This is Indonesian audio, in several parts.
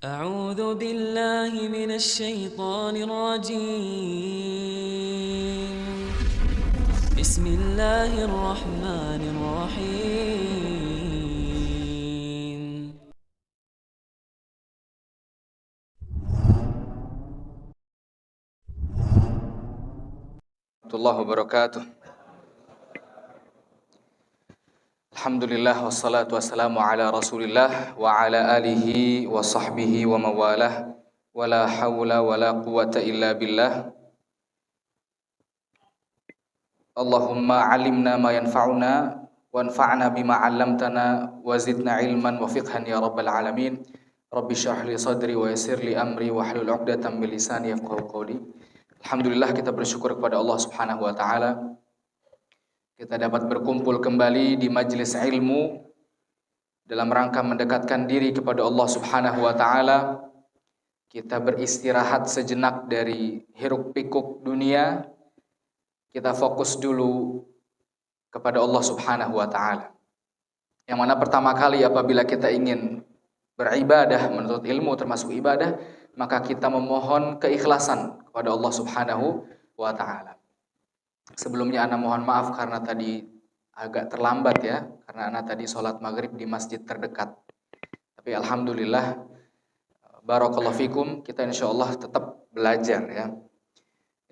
أعوذ بالله من الشيطان الرجيم. بسم الله الرحمن الرحيم. Warahmatullahi wabarakatuh. Alhamdulillah wassalatu wassalamu ala Rasulillah wa ala alihi wa sahbihi wa mawalah. Wala hawla wala quwata illa billah. Allahumma alimna ma yanfa'una wanfa'na bima 'allamtana wa zidna ilman wa fiqhan ya rabbal alamin. Rabbi shrah li sadri wa yassir li amri wa hlul 'uqdatam min lisani yafqahu qawli. Alhamdulillah, kita bersyukur kepada Allah Subhanahu wa taala. Kita dapat berkumpul kembali di majelis ilmu dalam rangka mendekatkan diri kepada Allah Subhanahu wa taala. Kita beristirahat sejenak dari hiruk-pikuk dunia. Kita fokus dulu kepada Allah Subhanahu wa taala. Yang mana pertama kali apabila kita ingin beribadah, menuntut ilmu termasuk ibadah, maka kita memohon keikhlasan kepada Allah Subhanahu wa taala. Sebelumnya ana mohon maaf karena tadi agak terlambat ya, karena ana tadi sholat maghrib di masjid terdekat. Tapi alhamdulillah, barakallahu fikum, kita insyaallah tetap belajar ya.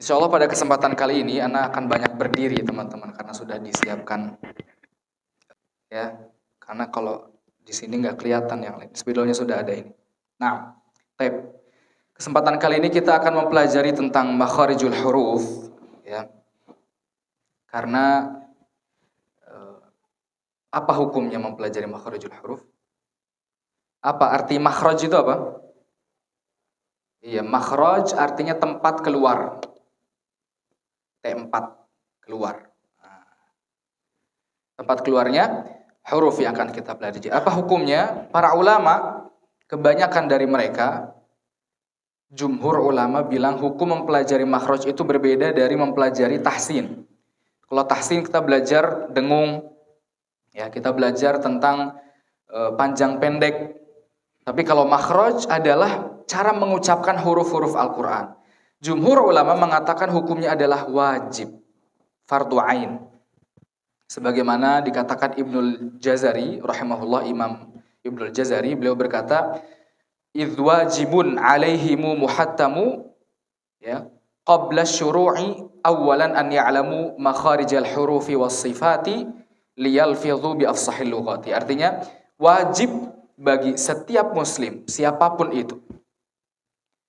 Insyaallah pada kesempatan kali ini ana akan banyak berdiri teman-teman, karena sudah disiapkan ya. Karena kalau di sini nggak kelihatan yang lain, spidolnya sudah ada ini. Nah, kesempatan kali ini kita akan mempelajari tentang makharijul huruf ya. Karena apa hukumnya mempelajari makharijul huruf? Apa arti makhraj itu apa? Iya, makhraj artinya tempat keluar. T4, keluar. Tempat keluarnya huruf yang akan kita pelajari. Apa hukumnya? Para ulama, kebanyakan dari mereka, jumhur ulama bilang hukum mempelajari makhraj itu berbeda dari mempelajari tahsin. Kalau tahsin kita belajar dengung, ya kita belajar tentang panjang pendek. Tapi kalau makhraj adalah cara mengucapkan huruf-huruf Al-Quran. Jumhur ulama mengatakan hukumnya adalah wajib, fardu ain. Sebagaimana dikatakan Ibnul Jazari, rahimahullah, Imam Ibnul Jazari, beliau berkata, idh wajibun alaihimu muhattamu, ya, qabla syuru'i awalan an ya'lamu makharijal hurufi was sifati liyalfidhu bi afsahil lughati. Artinya wajib bagi setiap muslim siapapun itu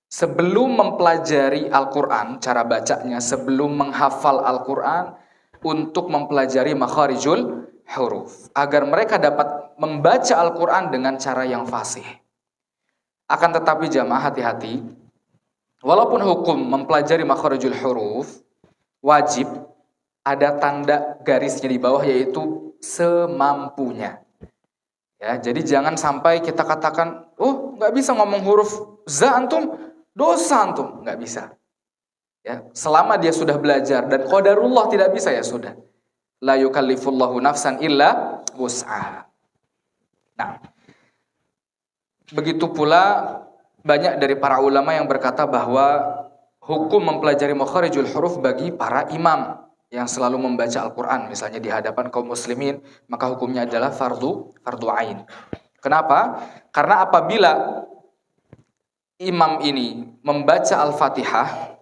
sebelum mempelajari Al-Qur'an, cara bacanya, sebelum menghafal Al-Qur'an, untuk mempelajari makharijul huruf agar mereka dapat membaca Al-Qur'an dengan cara yang fasih. Akan tetapi jamaah hati-hati, walaupun hukum mempelajari makharijul huruf wajib, ada tanda garisnya di bawah, yaitu semampunya. Ya, jadi jangan sampai kita katakan, oh nggak bisa ngomong huruf za antum, dosa antum, nggak bisa. Ya, selama dia sudah belajar dan qadarullah tidak bisa, ya sudah. La yukallifullahu nafsan illa wus'aha. Nah, begitu pula banyak dari para ulama yang berkata bahwa hukum mempelajari makharijul huruf bagi para imam yang selalu membaca Al-Quran, misalnya di hadapan kaum muslimin, maka hukumnya adalah fardu ain. Kenapa? Karena apabila imam ini membaca Al-Fatihah,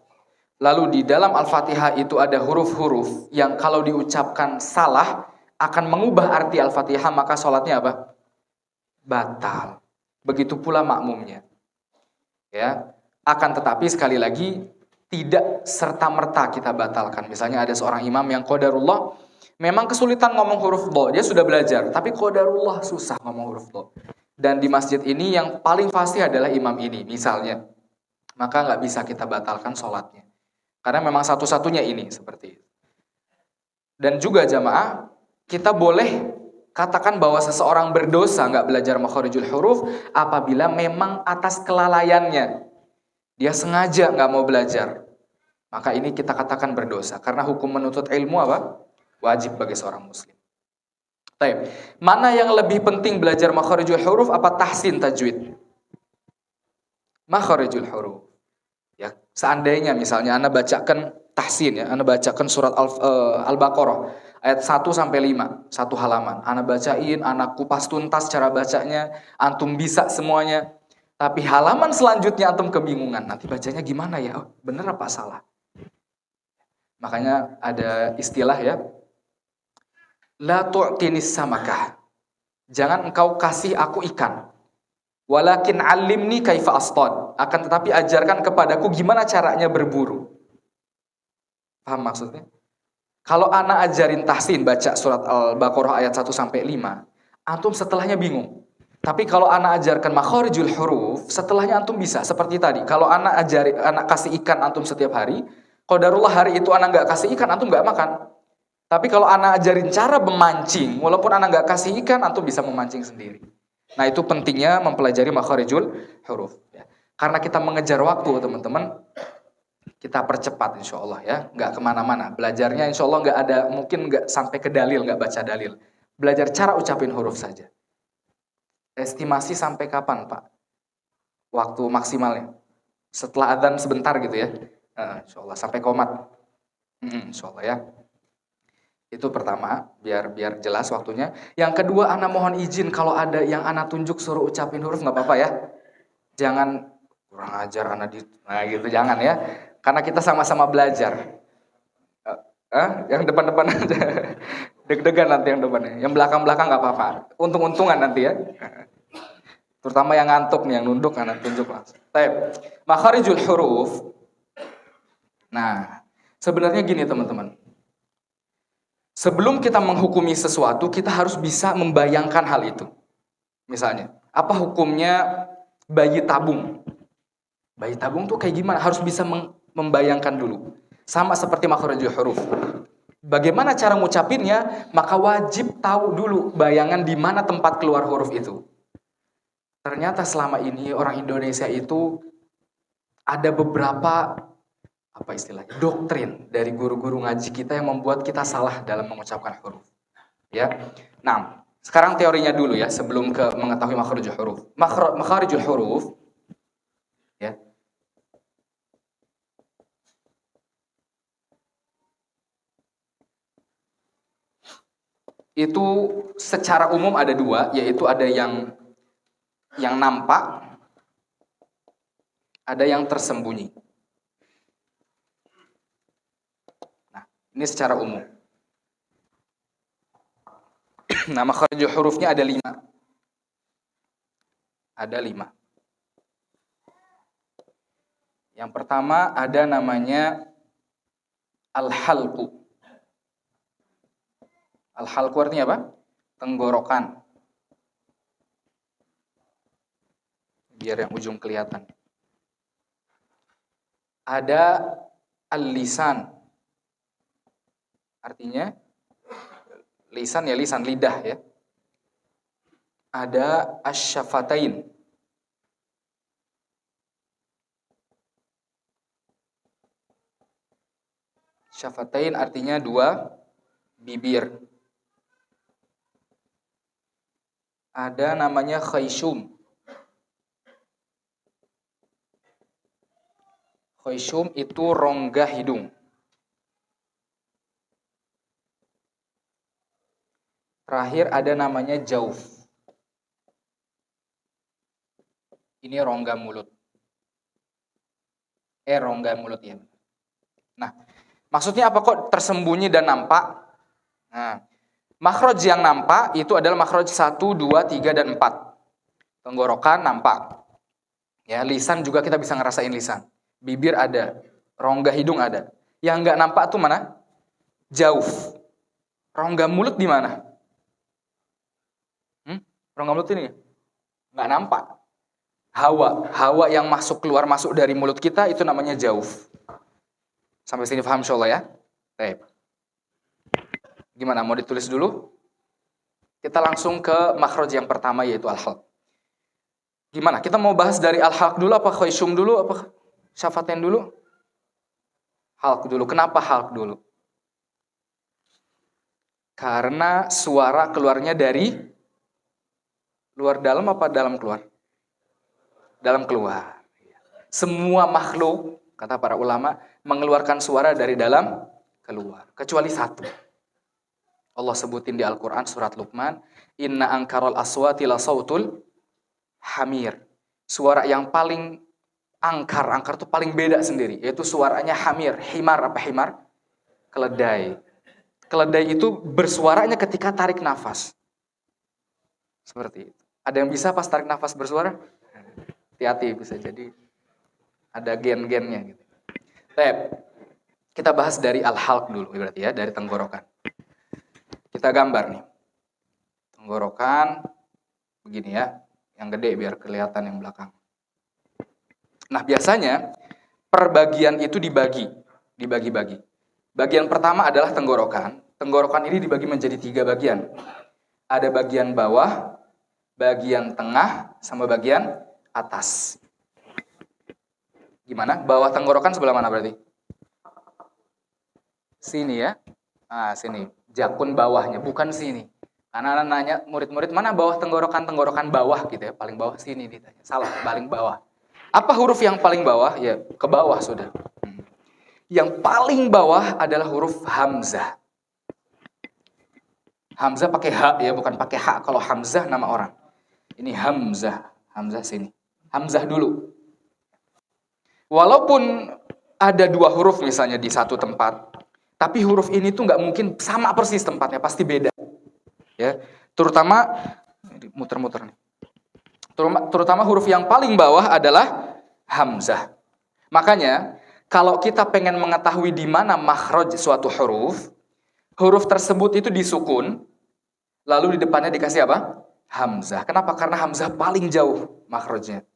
lalu di dalam Al-Fatihah itu ada huruf-huruf yang kalau diucapkan salah akan mengubah arti Al-Fatihah, maka sholatnya apa? Batal. Begitu pula makmumnya. Ya, akan tetapi sekali lagi tidak serta-merta kita batalkan. Misalnya ada seorang imam yang qadarullah memang kesulitan ngomong huruf dha, dia sudah belajar, tapi qadarullah susah ngomong huruf dha. Dan di masjid ini yang paling fasih adalah imam ini misalnya, maka nggak bisa kita batalkan sholatnya. Karena memang satu-satunya ini seperti itu. Dan juga jamaah, kita boleh katakan bahwa seseorang berdosa nggak belajar makharijul huruf apabila memang atas kelalaiannya. Dia sengaja nggak mau belajar. Maka ini kita katakan berdosa. Karena hukum menuntut ilmu apa? Wajib bagi seorang muslim. Mana yang lebih penting belajar makharijul huruf apa tahsin tajwid? makharijul huruf. Ya, seandainya misalnya Anda bacakan tahsin ya, Anda bacakan surat Al-Baqarah ayat 1 sampai 5, satu halaman. Anda bacain, Anda kupas tuntas cara bacanya, antum bisa semuanya. Tapi halaman selanjutnya antum kebingungan, nanti bacanya gimana ya? Oh, bener apa salah? Makanya ada istilah ya, la tu'tinis samakah. Jangan engkau kasih aku ikan. Walakin alimni kaifa astad. Akan tetapi ajarkan kepadaku gimana caranya berburu. Paham maksudnya? Kalau ana ajarin tahsin baca surat Al-Baqarah ayat 1 sampai 5, antum setelahnya bingung. Tapi kalau ana ajarkan makharijul huruf, setelahnya antum bisa. Seperti tadi, kalau ana kasih ikan antum setiap hari, qadarullah hari itu ana nggak kasih ikan, antum nggak makan. Tapi kalau ana ajarin cara memancing, walaupun ana nggak kasih ikan, antum bisa memancing sendiri. Nah, itu pentingnya mempelajari makharijul huruf. Ya. Karena kita mengejar waktu, teman-teman, kita percepat insya Allah ya, nggak kemana-mana. Belajarnya insya Allah nggak ada, mungkin nggak sampai ke dalil, nggak baca dalil. Belajar cara ucapin huruf saja. Estimasi sampai kapan, Pak? Waktu maksimalnya? Setelah adzan sebentar gitu ya? Insya Allah sampai qomat. Insya Allah ya. Itu pertama, biar jelas waktunya. Yang kedua, ana mohon izin kalau ada yang ana tunjuk suruh ucapin huruf nggak apa-apa ya. Jangan kurang ajar ana nah gitu, jangan ya. Karena kita sama-sama belajar. Yang depan-depan aja. Deg-degan nanti yang depannya. Yang belakang-belakang nggak apa-apa. Untung-untungan nanti ya. Terutama yang ngantuk nih, yang nunduk ana tunjuk langsung. Baik. Makharijul huruf. Nah, sebenarnya gini teman-teman. Sebelum kita menghukumi sesuatu, kita harus bisa membayangkan hal itu. Misalnya, apa hukumnya bayi tabung? Bayi tabung tuh kayak gimana? Harus bisa membayangkan dulu. Sama seperti makharijul huruf. Bagaimana cara ngucapinnya? Maka wajib tahu dulu bayangan di mana tempat keluar huruf itu. Ternyata selama ini orang Indonesia itu ada beberapa doktrin dari guru-guru ngaji kita yang membuat kita salah dalam mengucapkan huruf. Ya. Nah, sekarang teorinya dulu ya sebelum ke mengetahui makharijul huruf. Makharijul huruf ya. Itu secara umum ada dua, yaitu ada yang nampak, ada yang tersembunyi. Nah, ini secara umum. Nah, makharijul hurufnya ada 5. Ada 5. Yang pertama ada namanya al-halqu. Al-halqu artinya apa? Tenggorokan. Biar yang ujung kelihatan. Ada al-lisan. Artinya lisan ya lisan, lidah ya. Ada asy-syafatain. Syafatain artinya 2 bibir. Ada namanya khayshum. Khayshum itu rongga hidung. Terakhir ada namanya jauf. Ini rongga mulut. Rongga mulut ya. Nah, maksudnya apa kok tersembunyi dan nampak? Nah, makhraj yang nampak itu adalah makhraj 1, 2, 3, dan 4. Tenggorokan nampak. Ya, lisan juga kita bisa ngerasain lisan. Bibir ada, rongga hidung ada. Yang enggak nampak tuh mana? Jauf. Rongga mulut di mana? Rongga mulut ini enggak nampak. Hawa yang keluar masuk dari mulut kita itu namanya jauf. Sampai sini paham insyaallah ya? Baik. Gimana, mau ditulis dulu? Kita langsung ke makhraj yang pertama yaitu al-halq. Gimana? Kita mau bahas dari al-halq dulu apa khayshum dulu apa syafatain dulu? Halq dulu. Kenapa halq dulu? Karena suara keluarnya dari luar dalam apa dalam keluar? Dalam keluar. Semua makhluk, kata para ulama, mengeluarkan suara dari dalam keluar. Kecuali satu. Allah sebutin di Al-Quran surat Luqman, Inna angkarul aswati la sautul hamir. Suara yang paling angkar itu paling beda sendiri. Yaitu suaranya hamir. Himar apa himar? Keledai. Keledai itu bersuaranya ketika tarik nafas. Seperti itu. Ada yang bisa pas tarik nafas bersuara? Hati-hati, bisa jadi ada gen-gennya gitu. Kita bahas dari al-halq dulu berarti ya, dari tenggorokan. Kita gambar nih. Tenggorokan begini ya, yang gede biar kelihatan yang belakang. Nah, biasanya per bagian itu dibagi-bagi. Bagian pertama adalah tenggorokan. Tenggorokan ini dibagi menjadi 3 bagian. Ada bagian bawah, bagian tengah, sama bagian atas. Gimana? Bawah tenggorokan sebelah mana berarti? Sini ya. Nah, sini. Jakun bawahnya, bukan sini. Karena anak nanya murid-murid, mana bawah tenggorokan bawah gitu ya. Paling bawah sini ditanya. Salah, paling bawah. Apa huruf yang paling bawah? Ya, ke bawah sudah. Yang paling bawah adalah huruf hamzah. Hamzah pakai ha ya, bukan pakai ha. Kalau hamzah nama orang. Ini hamzah. Hamzah sini. Hamzah dulu. Walaupun ada 2 huruf misalnya di satu tempat, tapi huruf ini tuh nggak mungkin sama persis tempatnya, pasti beda. Ya, terutama muter-muter nih. Terutama huruf yang paling bawah adalah hamzah. Makanya kalau kita pengen mengetahui di mana makhraj suatu huruf tersebut itu disukun, lalu di depannya dikasih apa? Hamzah. Kenapa? Karena hamzah paling jauh makhrajnya.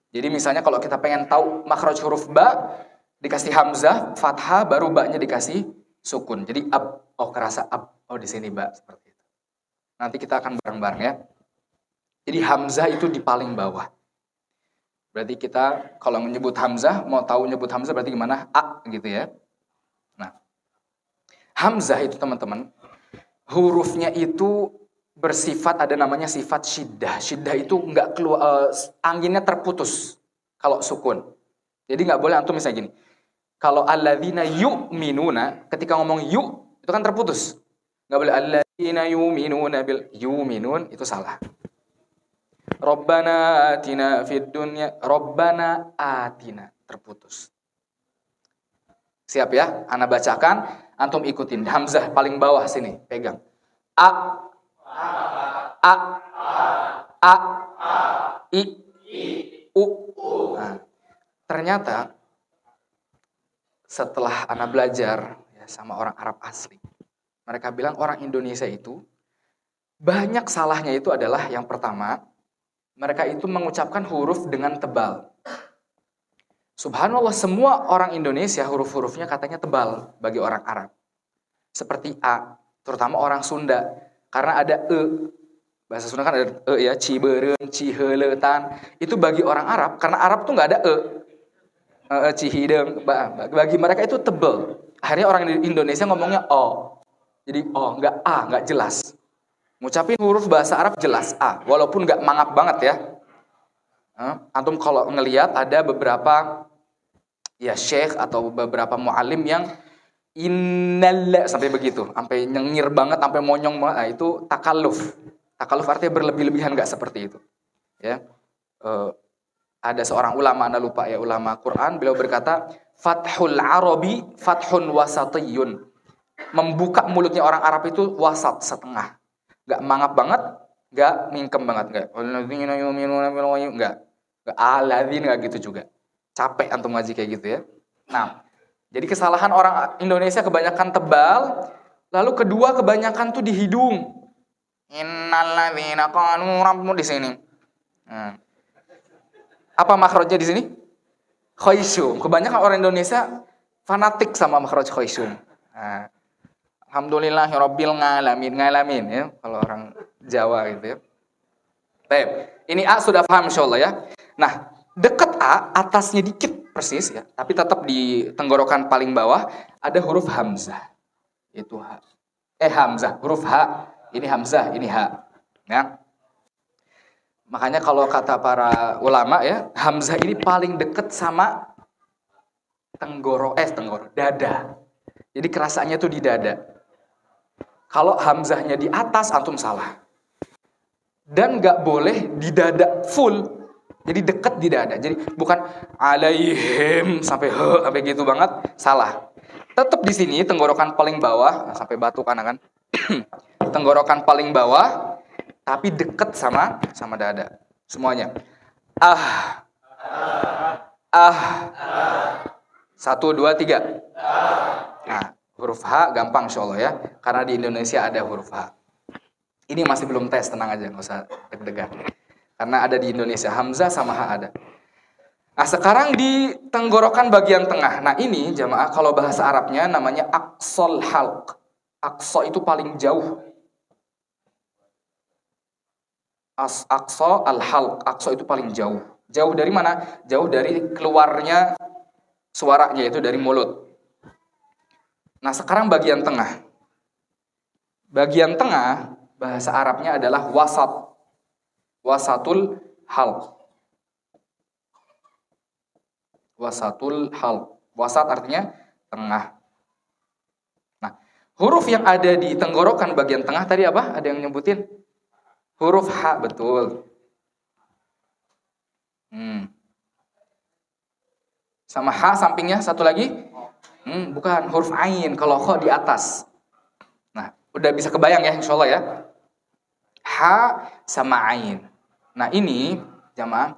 Jadi misalnya kalau kita pengen tahu makhraj huruf ba, dikasih hamzah, fathah, baru ba-nya dikasih sukun. Jadi ab, oh kerasa ab, oh di sini ba, seperti itu. Nanti kita akan bareng-bareng ya. Jadi hamzah itu di paling bawah. Berarti kita kalau menyebut hamzah, mau tahu nyebut hamzah berarti gimana? A gitu ya. Nah, hamzah itu teman-teman, hurufnya itu bersifat, ada namanya sifat syiddah. Syiddah itu nggak keluar, anginnya terputus kalau sukun. Jadi nggak boleh antum misalnya gini. Kalau alladzina yu'minuna, ketika ngomong yu, itu kan terputus. Nggak boleh alladzina yu'minuna bil yu'minun, itu salah. Rabbana atina fid dunya, Rabbana atina, terputus. Siap ya? Ana bacakan, antum ikutin. Hamzah paling bawah sini, pegang. A, A, A, I, U. Nah, ternyata setelah ana belajar ya, sama orang Arab asli, mereka bilang orang Indonesia itu banyak salahnya itu adalah yang pertama, mereka itu mengucapkan huruf dengan tebal. Subhanallah, semua orang Indonesia huruf-hurufnya katanya tebal bagi orang Arab. Seperti A, terutama orang Sunda, karena ada E. Bahasa Sunda kan ada E ya, cibeureum, ciheuletan. Itu bagi orang Arab, karena Arab tuh nggak ada E. Cihideng, bagi mereka itu tebel. Akhirnya orang Indonesia ngomongnya O. Jadi O, nggak A, nggak jelas. Ngucapin huruf bahasa Arab jelas A, walaupun nggak mangap banget ya. Antum kalau ngelihat ada beberapa ya syekh atau beberapa muallim yang innalla sampai begitu, sampai nyengir banget, sampai monyong banget. Nah, itu takalluf. Takalluf artinya berlebih-lebihan, nggak seperti itu. Ya. Ada seorang ulama, anda lupa ya, ulama Quran, beliau berkata, Fathul Arabi fathun wasatiyun. Membuka mulutnya orang Arab itu wasat, setengah. Gak mangap banget, gak mingkem banget, gak aladhin, gak gitu juga. Capek antum ngaji kayak gitu ya. Nah, jadi kesalahan orang Indonesia kebanyakan tebal, lalu kedua kebanyakan tuh di hidung. Innalladzina qalu rabbuna di sini. Apa makhrajnya di sini? Khaisyum. Kebanyakan orang Indonesia fanatik sama makhraj khaisyum. Nah, alhamdulillahirabbil ngalamin ya kalau orang Jawa gitu ya. Baik, ini A sudah paham insyaallah ya. Nah, dekat A, atasnya dikit persis ya, tapi tetap di tenggorokan paling bawah ada huruf hamzah. Itu H. Hamzah, huruf H. Ini hamzah, ini H. Ya. Makanya kalau kata para ulama ya, hamzah ini paling dekat sama dada. Jadi kerasanya tuh di dada. Kalau hamzahnya di atas, antum salah. Dan nggak boleh di dada full. Jadi dekat di dada. Jadi bukan alaihim sampai gitu banget, salah. Tetap di sini tenggorokan paling bawah, sampai batuk kan. Tenggorokan paling bawah, tapi dekat sama dada. Semuanya. Ah. 1, 2, 3. Nah, huruf H gampang insyaallah ya. Karena di Indonesia ada huruf H. Ini masih belum tes, tenang aja, nggak usah deg-degan. Karena ada di Indonesia, hamzah sama H ada. Nah, sekarang di tenggorokan bagian tengah. Nah, ini jamaah kalau bahasa Arabnya namanya aqsal halq. Aqsa itu paling jauh. Aqsa al-halq. Aqsa itu paling jauh. Jauh dari mana? Jauh dari keluarnya suaranya, yaitu dari mulut. Nah, sekarang bagian tengah. Bagian tengah, bahasa Arabnya adalah wasat. Wasatul halq. Wasatul halq. Wasat artinya tengah. Nah, huruf yang ada di tenggorokan bagian tengah tadi apa? Ada yang nyebutin? Huruf H, betul. Sama H sampingnya satu lagi? Bukan, huruf Ain. Kalau Kho di atas. Nah, udah bisa kebayang ya insyaallah ya. H sama Ain. Nah, ini jamaah,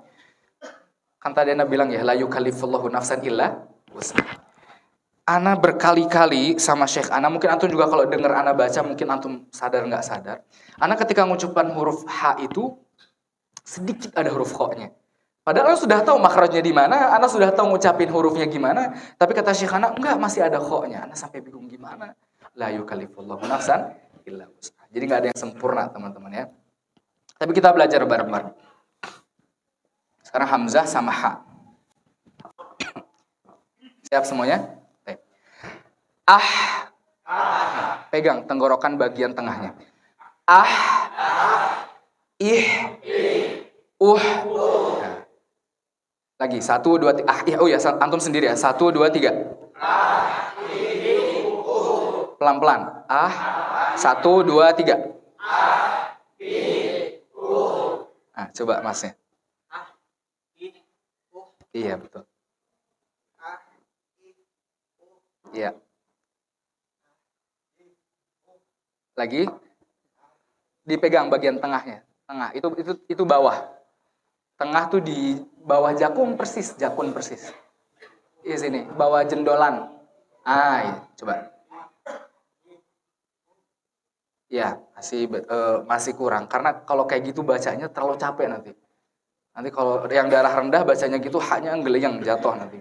kan tadi Anda bilang ya, la yukallifullahu nafsan illa wus'aha. Ana berkali-kali sama Syekh Ana, mungkin antum juga kalau dengar Ana baca, mungkin antum sadar nggak sadar. Ana ketika mengucapkan huruf H itu, sedikit ada huruf Kho-nya. Padahal Ana sudah tahu makhrajnya di mana, Ana sudah tahu ngucapin hurufnya gimana, tapi kata Syekh Ana, enggak, masih ada Kho-nya. Ana sampai bingung gimana. La yukallifullahu nafsan illa wus'aha. Jadi nggak ada yang sempurna, teman-teman ya. Tapi kita belajar bareng-bareng. Sekarang hamzah sama H. Siap semuanya? Pegang tenggorokan bagian tengahnya. Ih. Nah. Lagi 1, 2, 3. Oh ya, antum sendiri ya. 1, 2, 3. Pelan-pelan. 1, 2, 3. Nah, coba masnya. Iya, betul. Iya. Lagi dipegang bagian tengahnya. Tengah itu bawah. Tengah tuh di bawah jakun persis. Di sini, bawah jendolan. Iya, coba. Ya, masih kurang. Karena kalau kayak gitu bacanya terlalu capek nanti. Nanti kalau yang darah rendah bacanya gitu haknya geleyang jatuh nanti.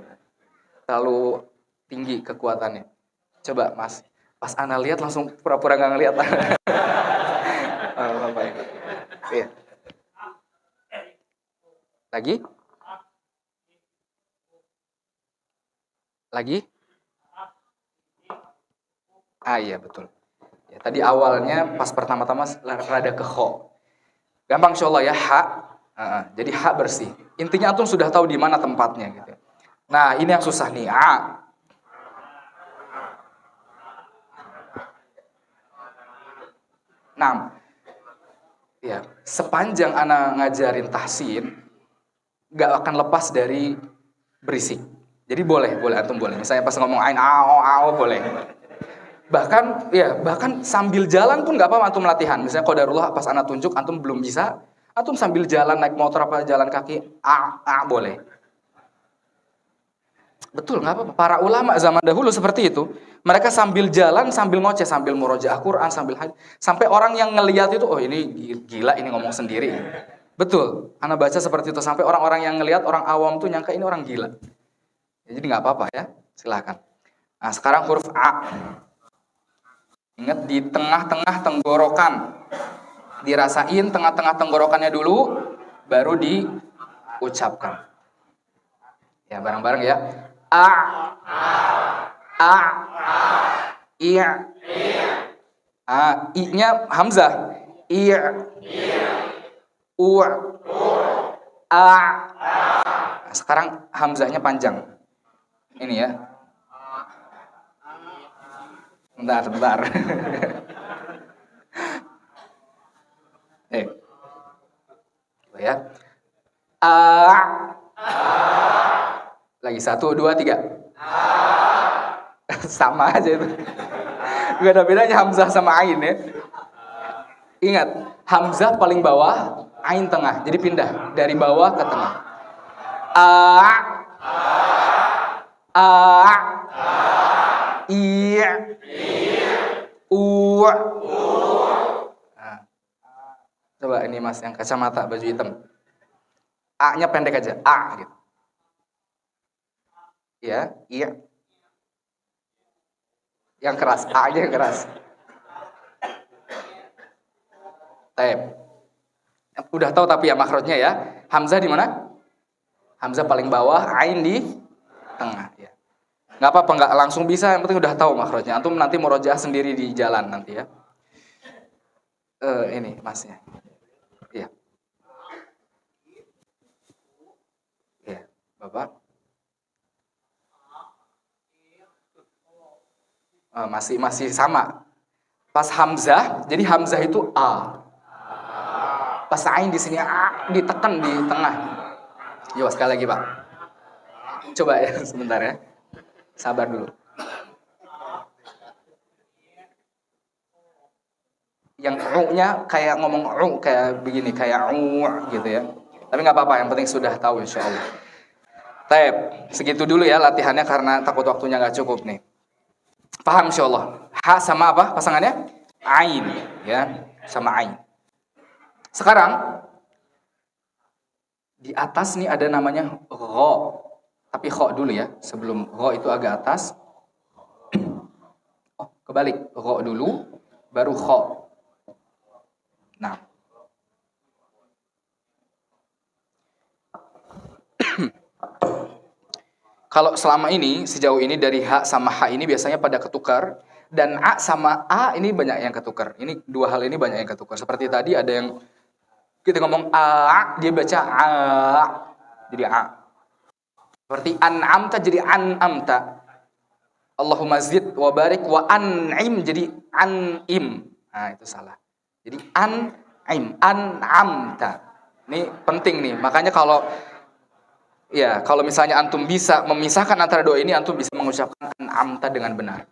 Terlalu tinggi kekuatannya. Coba Mas, pas Ana lihat langsung pura-pura nggak ngelihat. Iya. Lagi? Iya betul. Ya, tadi awalnya pas pertama-tama rada ke kho. Gampang insyaallah ya, ha. Jadi ha bersih. Intinya antum sudah tahu di mana tempatnya gitu. Nah, ini yang susah nih. Ya, sepanjang ana ngajarin tahsin, nggak akan lepas dari berisik. Jadi boleh antum boleh. Misalnya pas ngomong ain ao boleh. Bahkan sambil jalan pun nggak apa-apa antum latihan. Misalnya qadarullah pas ana tunjuk antum belum bisa, antum sambil jalan naik motor apa jalan kaki boleh. Betul, nggak apa-apa. Para ulama zaman dahulu seperti itu. Mereka sambil jalan, sambil ngoceh, sambil murojaah Quran, sambil haji. Sampai orang yang ngelihat itu, oh ini gila, ini ngomong sendiri. Betul, ana baca seperti itu. Sampai orang-orang yang ngelihat, orang awam tuh nyangka ini orang gila. Ya, jadi nggak apa-apa ya, silakan. Nah, sekarang huruf A. Ingat di tengah-tengah tenggorokan. Dirasain tengah-tengah tenggorokannya dulu, baru diucapkan. Ya, bareng-bareng ya. Iya. I-nya hamzah. Iya. A. Nah, sekarang hamzahnya panjang. Ini ya. Bentar. Coba ya. A. Lagi 1, 2, 3. Sama aja itu. Gak ada bedanya hamzah sama ain ya. Ingat, hamzah paling bawah, ain tengah. Jadi pindah dari bawah ke tengah. A. I. U. Nah, coba ini mas yang kacamata baju hitam. A-nya pendek aja. A gitu. Ya, iya. Yang keras, A-nya yang keras. Taib. Udah tahu tapi ya makhrajnya ya. Hamzah di mana? Hamzah paling bawah, ain di tengah ya. Enggak apa-apa, enggak langsung bisa, yang penting udah tahu makhrajnya. Antum nanti murojaah sendiri di jalan nanti ya. Ini masnya. Iya. Iya, Bapak. Masih sama. Pas hamzah, jadi hamzah itu a. Pas ain di sini a ditekan di tengah. Yo sekali lagi Pak. Coba ya sebentar ya. Sabar dulu. Yang u-nya kayak ngomong u kayak begini, kayak u gitu ya. Tapi nggak apa-apa, yang penting sudah tahu insyaallah. Taib, segitu dulu ya latihannya karena takut waktunya nggak cukup nih. Paham insyaallah. Ha sama apa pasangannya? Ain ya, sama ain. Sekarang di atas nih ada namanya gha. Tapi kha dulu ya, sebelum gha itu agak atas. Oh, kebalik. Gha dulu baru kha. Nah. Kalau selama ini, sejauh ini dari ha sama ha ini biasanya pada ketukar. Dan a sama a ini banyak yang ketukar. Ini dua hal ini banyak yang ketukar. Seperti tadi ada yang kita ngomong a, dia baca a. Jadi a. Seperti an'amta jadi an'amta. Allahumma zid wa barik wa an'im jadi an'im. Nah, itu salah. Jadi an'im, an'amta. Ini penting nih. Makanya kalau misalnya antum bisa memisahkan antara dua ini, antum bisa mengucapkan an'amta dengan benar.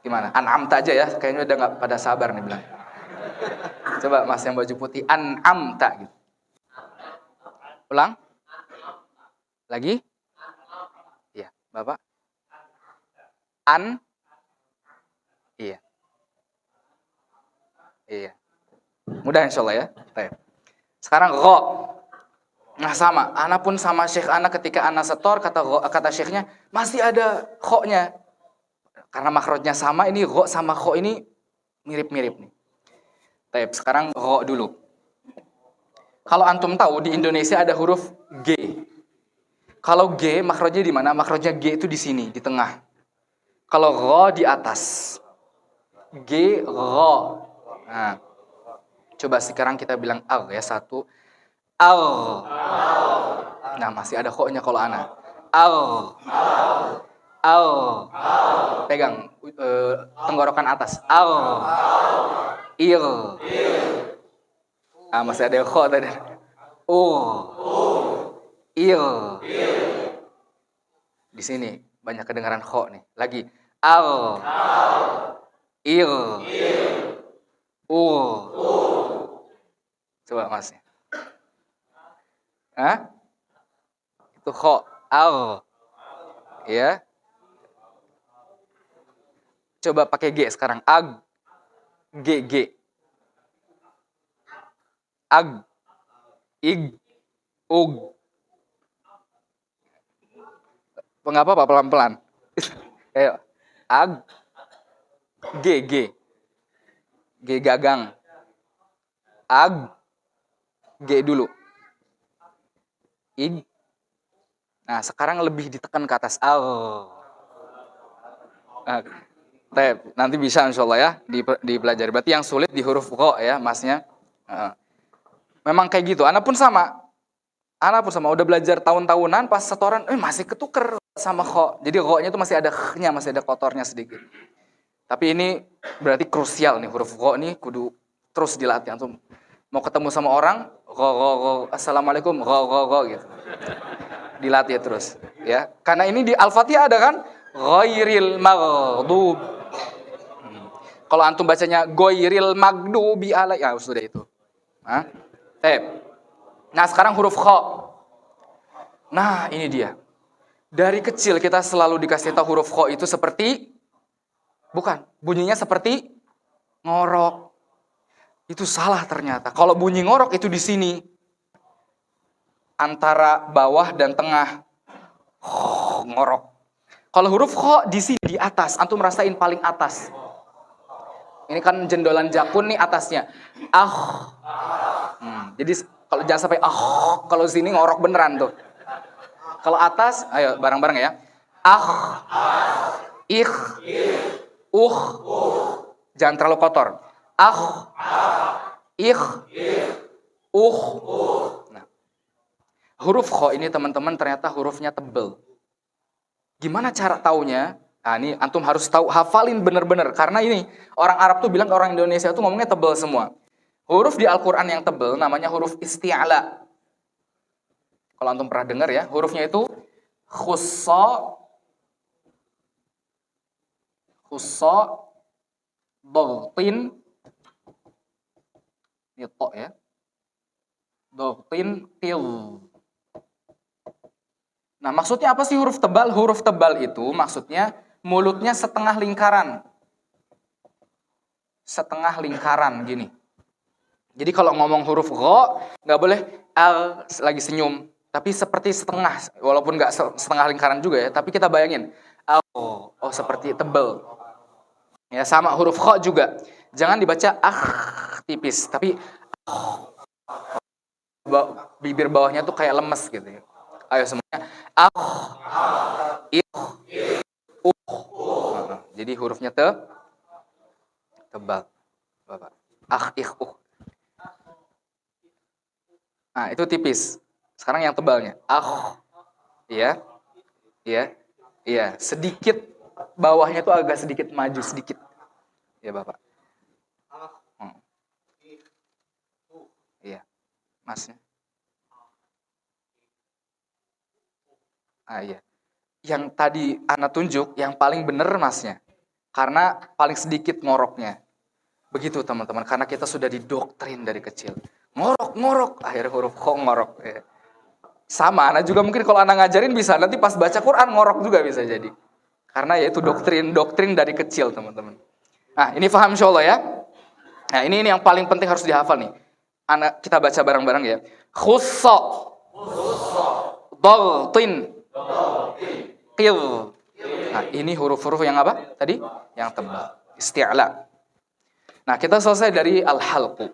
Gimana? An'amta aja ya. Kayaknya udah nggak pada sabar nih bilang. Coba mas yang baju putih an'amta gitu. Ulang. Lagi? Iya, Bapak. Iya. Iya. Mudah insyaallah ya. Baik. Sekarang gha. Nah sama, ana pun sama syekh ana ketika ana setor kata syekhnya masih ada kho-nya. Karena makhrajnya sama, ini gha sama kho ini mirip-mirip nih. Baik, sekarang gha dulu. Kalau antum tahu di Indonesia ada huruf G. Kalau G makhrajnya di mana? Makhrajnya G itu di sini, di tengah. Kalau gha di atas. G gha. Nah. Coba sekarang kita bilang al ya, satu. Al. Nah, masih ada kho-nya kalau ana. Al. Al. Pegang tenggorokan atas. Al. Il. Ah, masih ada kho tadi. Il. Di sini banyak kedengaran kho nih. Lagi. Al. Il. Coba mas. Hah? Itu kho. Al. Ya. Coba pakai G sekarang. Ag. G. Ag. Ig. Ug. Mengapa Pak pelan-pelan? Ayo. Ag. G. G gagang. Ag. G dulu. Ig. Nah, sekarang lebih ditekan ke atas. Al. Nanti bisa insyaallah ya dipelajari. Berarti yang sulit di huruf gha ya, masnya. Memang kayak gitu. Ana pun sama. Ana pun sama, udah belajar tahun-tahunan, pas setoran, masih ketuker sama kho. Jadi kho-nya itu masih ada kh-nya, masih ada kotornya sedikit. Tapi ini berarti krusial nih, huruf kho nih kudu terus dilatih. Antum mau ketemu sama orang, kho, assalamualaikum, kho gitu. Dilatih terus, ya. Karena ini di Al-Fatihah ada kan, ghairil maghdub. Kalau antum bacanya ghairil maghdubi alai, ya sudah itu. Nah, sekarang huruf kha. Nah, ini dia. Dari kecil kita selalu dikasih tahu huruf kha itu seperti bunyinya seperti ngorok. Itu salah ternyata. Kalau bunyi ngorok itu di sini. Antara bawah dan tengah. Ngorok. Kalau huruf kha di sini di atas, antum merasain paling atas. Ini kan jendolan jakun nih atasnya. Jadi kalau jangan sampai kalau sini ngorok beneran tuh. Kalau atas, ayo bareng-bareng ya. Ikh, jangan terlalu kotor. Ikh, Nah, huruf kho ini teman-teman ternyata hurufnya tebel. Gimana cara taunya? Nah, ini antum harus tahu, hafalin bener-bener. Karena ini orang Arab tuh bilang orang Indonesia tuh ngomongnya tebel semua. Huruf di Al-Quran yang tebel namanya huruf isti'ala. Kalau antum pernah dengar ya, hurufnya itu khussa, dogtin, ini to ya, dogtin, til. Nah, maksudnya apa sih huruf tebal? Huruf tebal itu maksudnya mulutnya setengah lingkaran. Setengah lingkaran gini. Jadi kalau ngomong huruf gho, nggak boleh al lagi senyum. Tapi seperti setengah, walaupun nggak setengah lingkaran juga ya. Tapi kita bayangin, seperti tebel. Ya sama huruf kho juga. Jangan dibaca tipis, tapi bibir bawahnya tuh kayak lemes gitu ya. Ayo semuanya, jadi hurufnya tebal, bapak. Nah itu tipis. Sekarang yang tebalnya, iya, sedikit bawahnya tuh agak sedikit maju sedikit, ya bapak. Iya, masnya. Iya. Yang tadi Ana tunjuk, yang paling bener masnya, karena paling sedikit ngoroknya. Begitu teman-teman, karena kita sudah didoktrin dari kecil. Ngorok, akhirnya huruf kho ngorok. Ya. Sama, Ana juga mungkin kalau Ana ngajarin bisa, nanti pas baca Quran ngorok juga bisa jadi. Karena ya itu doktrin dari kecil teman-teman. Nah ini paham insyaallah ya. Nah ini yang paling penting harus dihafal nih. Kita baca bareng-bareng ya. Khussa, dogtin, qil. Nah ini huruf-huruf yang apa tadi? Yang tebal. Isti'la. Nah kita selesai dari al-halqu.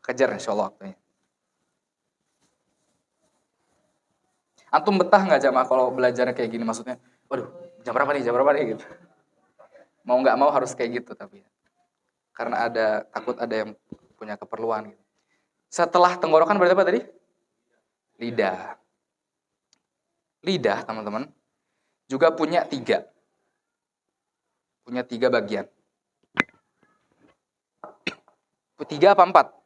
Kejar insyaallah waktunya. Antum betah nggak jamaah kalau belajarnya kayak gini? Maksudnya, waduh, jam berapa nih gitu. Mau nggak mau harus kayak gitu tapi. Karena takut ada yang punya keperluan gitu. Setelah tenggorokan berarti apa tadi? Lidah. Lidah, teman-teman, juga punya 3. Punya 3 bagian. 3 apa 4?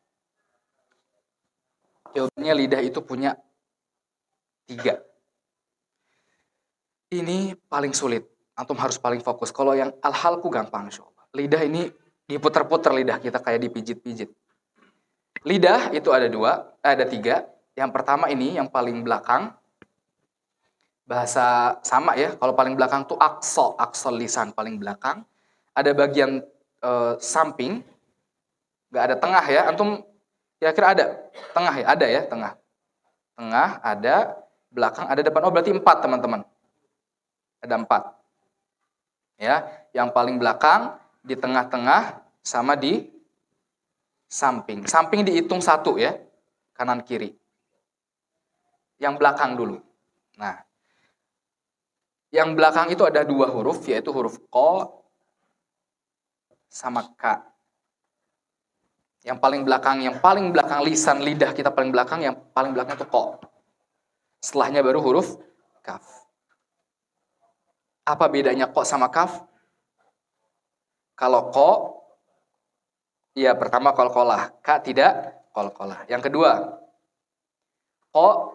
Jawabannya lidah itu punya 3. Ini paling sulit. Antum harus paling fokus. Kalau yang al-halqu gampang insyaallah. Lidah ini diputer-puter lidah kita kayak dipijit-pijit. Lidah itu ada 3. Yang pertama ini yang paling belakang. Bahasa sama ya. Kalau paling belakang tuh aqsa lisan paling belakang. Ada bagian samping. Nggak ada tengah ya. Antum kira-kira ada tengah ya? Ada ya tengah. Tengah ada, belakang ada, depan. Oh berarti 4 teman-teman. Ada 4. Ya, yang paling belakang, di tengah-tengah, sama di samping. Samping dihitung 1 ya, kanan kiri. Yang belakang dulu. Nah, yang belakang itu ada 2 huruf, yaitu huruf ko sama ka. Yang paling belakang lisan lidah kita paling belakang, yang paling belakang itu ko. Setelahnya baru huruf kaf. Apa bedanya ko sama kaf? Kalau ko, ya pertama qalqalah. Ka tidak qalqalah. Yang kedua, ko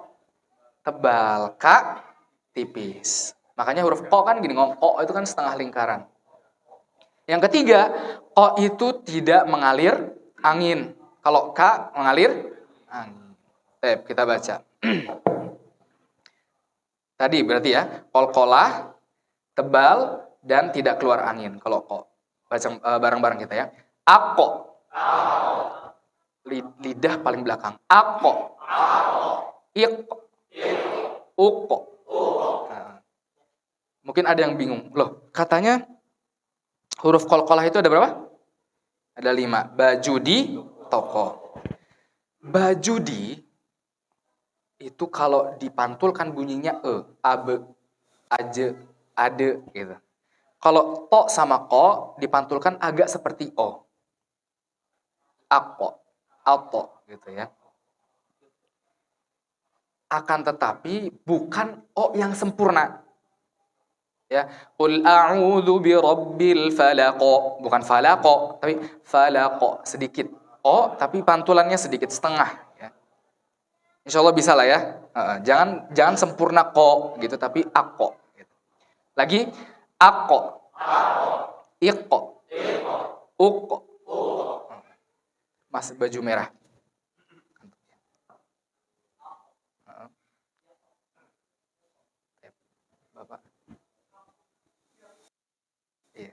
tebal, ka tipis. Makanya huruf ko kan gini, ko itu kan setengah lingkaran. Yang ketiga, ko itu tidak mengalir angin. Kalau ka mengalir angin. Kita baca. Tadi berarti ya, qalqalah, tebal, dan tidak keluar angin. Kalau ko. Baca bareng-bareng kita ya. Ako. Lidah paling belakang. Ako. Iko. Uko. Nah, mungkin ada yang bingung. Loh, katanya huruf qalqalah itu ada berapa? Ada 5. Baju di toko. Baju di itu kalau dipantulkan bunyinya abe, aje, ade gitu. Kalau to sama ko dipantulkan agak seperti o. Ako, auto gitu ya. Akan tetapi bukan o yang sempurna. Ya, qul a'udzu birabbil falaq. Bukan falaq, tapi falaq sedikit. O tapi pantulannya sedikit setengah ya. Insyaallah bisa lah ya. Jangan sempurna ko gitu tapi ako gitu. Lagi ako. Iko. Uko. Mas baju merah. Bapak. Iya.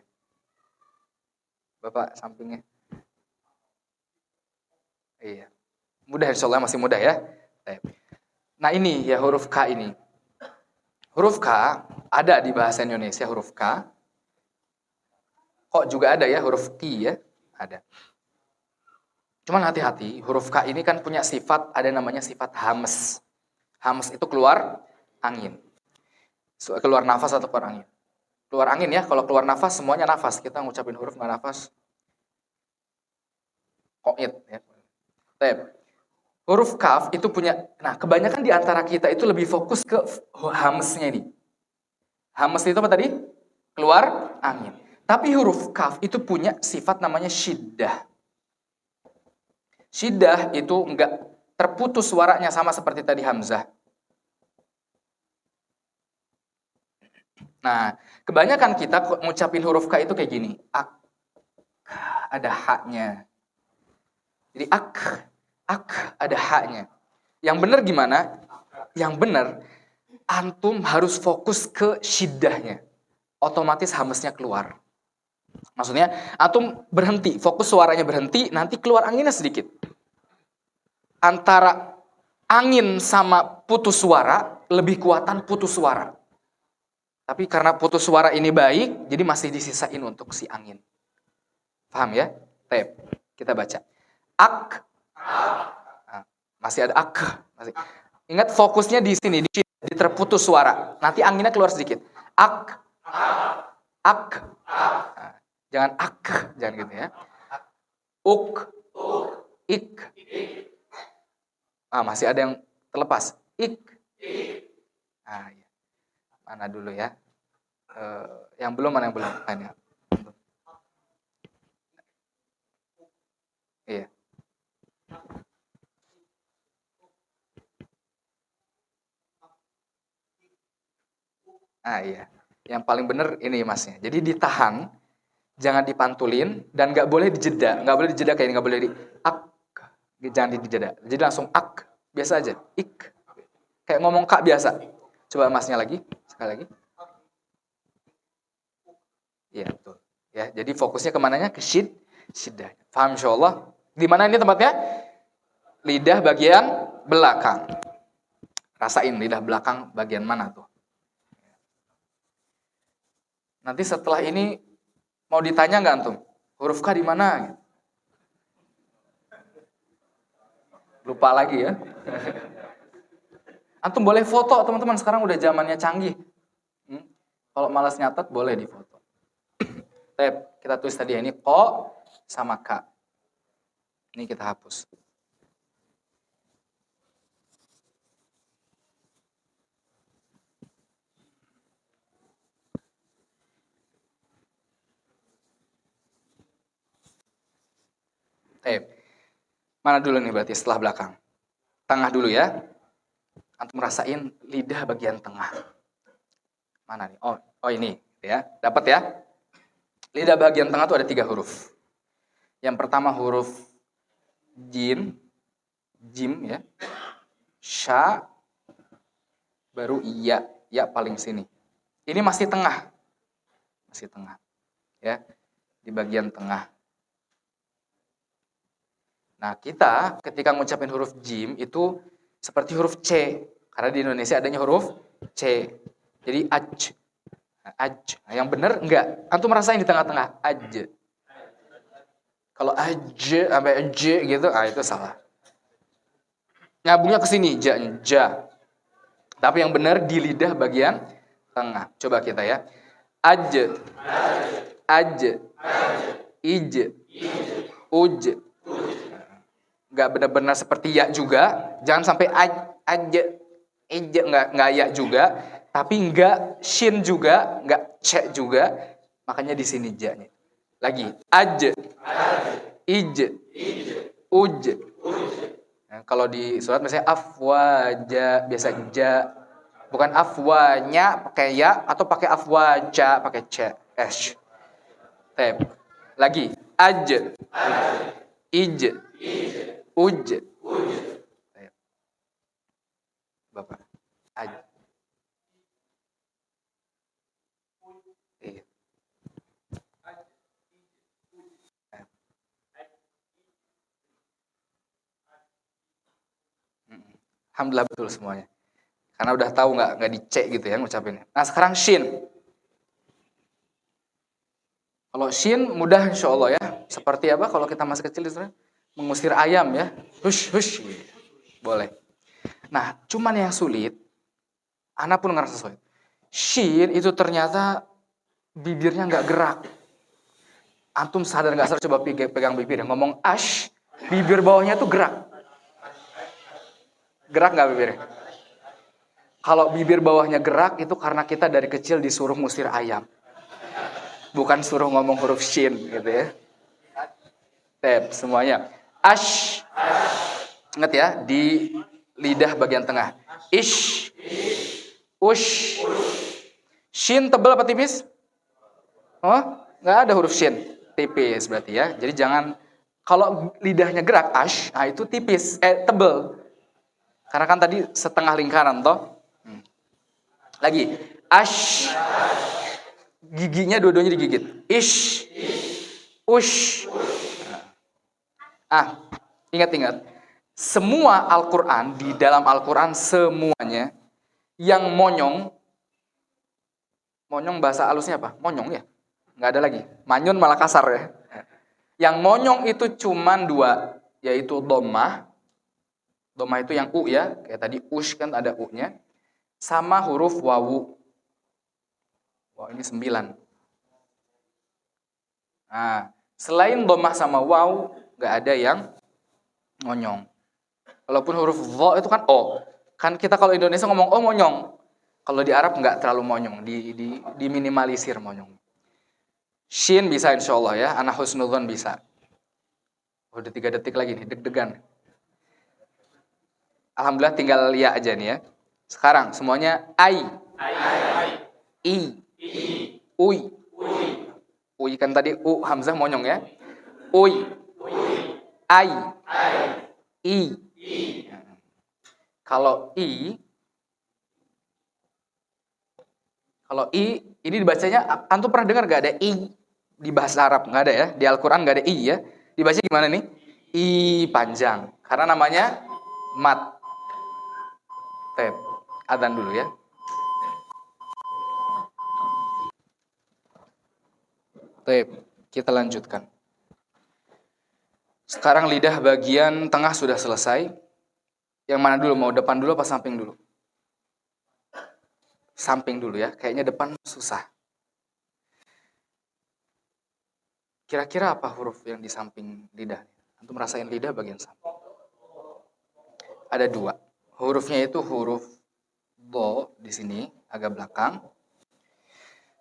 Bapak sampingnya. Iya. Mudah insyaallah masih mudah ya. Nah ini ya huruf K ini. Huruf K ada di bahasa Indonesia huruf K. Kok juga ada ya huruf Q ya? Ada. Cuman hati-hati, huruf K ini kan punya sifat, ada namanya sifat hams. Hams itu keluar angin. Keluar nafas atau keluar angin. Keluar angin ya, kalau keluar nafas semuanya nafas. Kita ngucapin huruf nggak nafas. Qoid ya. Huruf kaf itu punya, nah kebanyakan di antara kita itu lebih fokus ke hamsnya ini. Hams itu apa tadi? Keluar angin. Tapi huruf kaf itu punya sifat namanya syiddah. Syiddah itu enggak terputus suaranya sama seperti tadi hamzah. Nah, kebanyakan kita ngucapin huruf K itu kayak gini. Ak, ada haknya. Jadi ak ada haknya. Yang benar gimana? Yang benar, antum harus fokus ke syiddahnya. Otomatis hamsnya keluar. Maksudnya, antum berhenti, fokus suaranya berhenti, nanti keluar anginnya sedikit. Antara angin sama putus suara, lebih kuatan putus suara. Tapi karena putus suara ini baik, jadi masih disisain untuk si angin. Paham ya? Kita baca. Ak. Nah, masih ada ak. Masih. Ingat fokusnya di sini, di terputus suara. Nanti anginnya keluar sedikit. Ak. Ak. Nah, jangan ak, jangan gitu ya. Uk. Ik. Masih ada yang terlepas. Ik. Nah, ya. Mana dulu ya? Yang belum, mana yang belum? Ini. Iya. Iya. Yang paling benar ini masnya. Jadi ditahan, jangan dipantulin, dan nggak boleh dijeda. Nggak boleh dijeda kayak ini, nggak boleh di ak. Jangan dijeda. Jadi langsung ak. Biasa aja. Ik. Kayak ngomong kak biasa. Coba masnya lagi. Sekali lagi. Iya, betul. Ya, jadi fokusnya kemananya? Ke syiddah. Paham insyaallah? Di mana ini tempatnya? Lidah bagian belakang. Rasain lidah belakang bagian mana tuh. Nanti setelah ini mau ditanya nggak antum? Huruf K di mana? Lupa lagi ya. Antum boleh foto, teman-teman. Sekarang udah zamannya canggih. Kalau malas nyatet boleh difoto. Kita tulis tadi ya, ini ko sama K. Ini kita hapus. Mana dulu nih berarti setelah belakang? Tengah dulu ya. Antum rasain lidah bagian tengah. Mana nih? Oh ini ya. Dapat ya? Lidah bagian tengah tuh ada 3 huruf. Yang pertama huruf jim ya. Sya, baru iya, ya paling sini. Ini masih tengah. Masih tengah. Ya. Di bagian tengah. Nah, kita ketika ngucapin huruf jim itu seperti huruf C. Karena di Indonesia adanya huruf C. Jadi aj. Nah, yang benar enggak. Antum merasain di tengah-tengah. Aj. Kalau aj sampai j gitu, itu salah. Nyambungnya ke sini, ja. Tapi yang benar di lidah bagian tengah. Coba kita ya. Aj. Ij. Uj. Nggak benar-benar seperti ya juga, jangan sampai aja, nggak ya juga, tapi nggak shin juga, nggak c juga, makanya di sini ja-nya. Lagi, aj, ij, uj. Nah, kalau di surat misalnya afwaja, biasa ja, bukan afwanya pakai ya atau pakai afwaja pakai c, s. Lagi, aj, ij, uj. Bapak. Aj. Iya. Alhamdulillah betul semuanya. Karena udah tahu nggak dicek gitu ya ngucapinnya. Nah sekarang shin. Kalau shin mudah insya Allah ya. Seperti apa kalau kita masih kecil itu mengusir ayam ya. Hush. Boleh. Nah cuman yang sulit, Ana pun ngerasa sulit. Shin itu ternyata bibirnya nggak gerak. Antum sadar nggak sadar coba pegang bibir. Ngomong ash, bibir bawahnya tuh gerak. Gerak nggak bibirnya? Kalau bibir bawahnya gerak itu karena kita dari kecil disuruh ngusir ayam. Bukan suruh ngomong huruf shin gitu ya. Semuanya. Ash. Ingat ya, di lidah bagian tengah. Ish. Ush. Shin tebal apa tipis? Oh, nggak ada huruf shin. Tipis berarti ya. Jadi jangan, kalau lidahnya gerak, ash, nah itu tipis, tebal. Karena kan tadi setengah lingkaran toh. Lagi. Ash. Giginya dua-duanya digigit. Ish. Ush. Ingat. Semua Al-Quran, di dalam Al-Quran semuanya yang monyong bahasa halusnya apa? Monyong ya? Nggak ada lagi. Manyun malah kasar ya. Yang monyong itu cuman 2, yaitu dhammah. Dhammah itu yang u ya, kayak tadi ush kan ada u-nya. Sama huruf wawu. Wow, ini 9. Nah, selain dhammah sama waw, nggak ada yang monyong. Walaupun huruf dha itu kan o. Kan kita kalau Indonesia ngomong o monyong. Kalau di Arab nggak terlalu monyong, diminimalisir monyong. Shin bisa insya Allah ya, ana husnudzon bisa. Udah 3 detik lagi nih, deg-degan. Alhamdulillah tinggal ya aja nih ya. Sekarang semuanya ai. I. Ui. Ui kan tadi u hamzah monyong ya. Ui. Ai. I. Kalau i ini dibacanya, antum pernah dengar gak ada i di bahasa Arab? Nggak ada ya. Di Al-Quran nggak ada i ya. Dibaca gimana nih? I panjang. Karena namanya mat. Adzan dulu ya. Kita lanjutkan. Sekarang lidah bagian tengah sudah selesai. Yang mana dulu? Mau depan dulu apa samping dulu? Samping dulu ya. Kayaknya depan susah. Kira-kira apa huruf yang di samping lidah? Antum merasain lidah bagian samping. Ada 2. Hurufnya itu huruf do di sini agak belakang.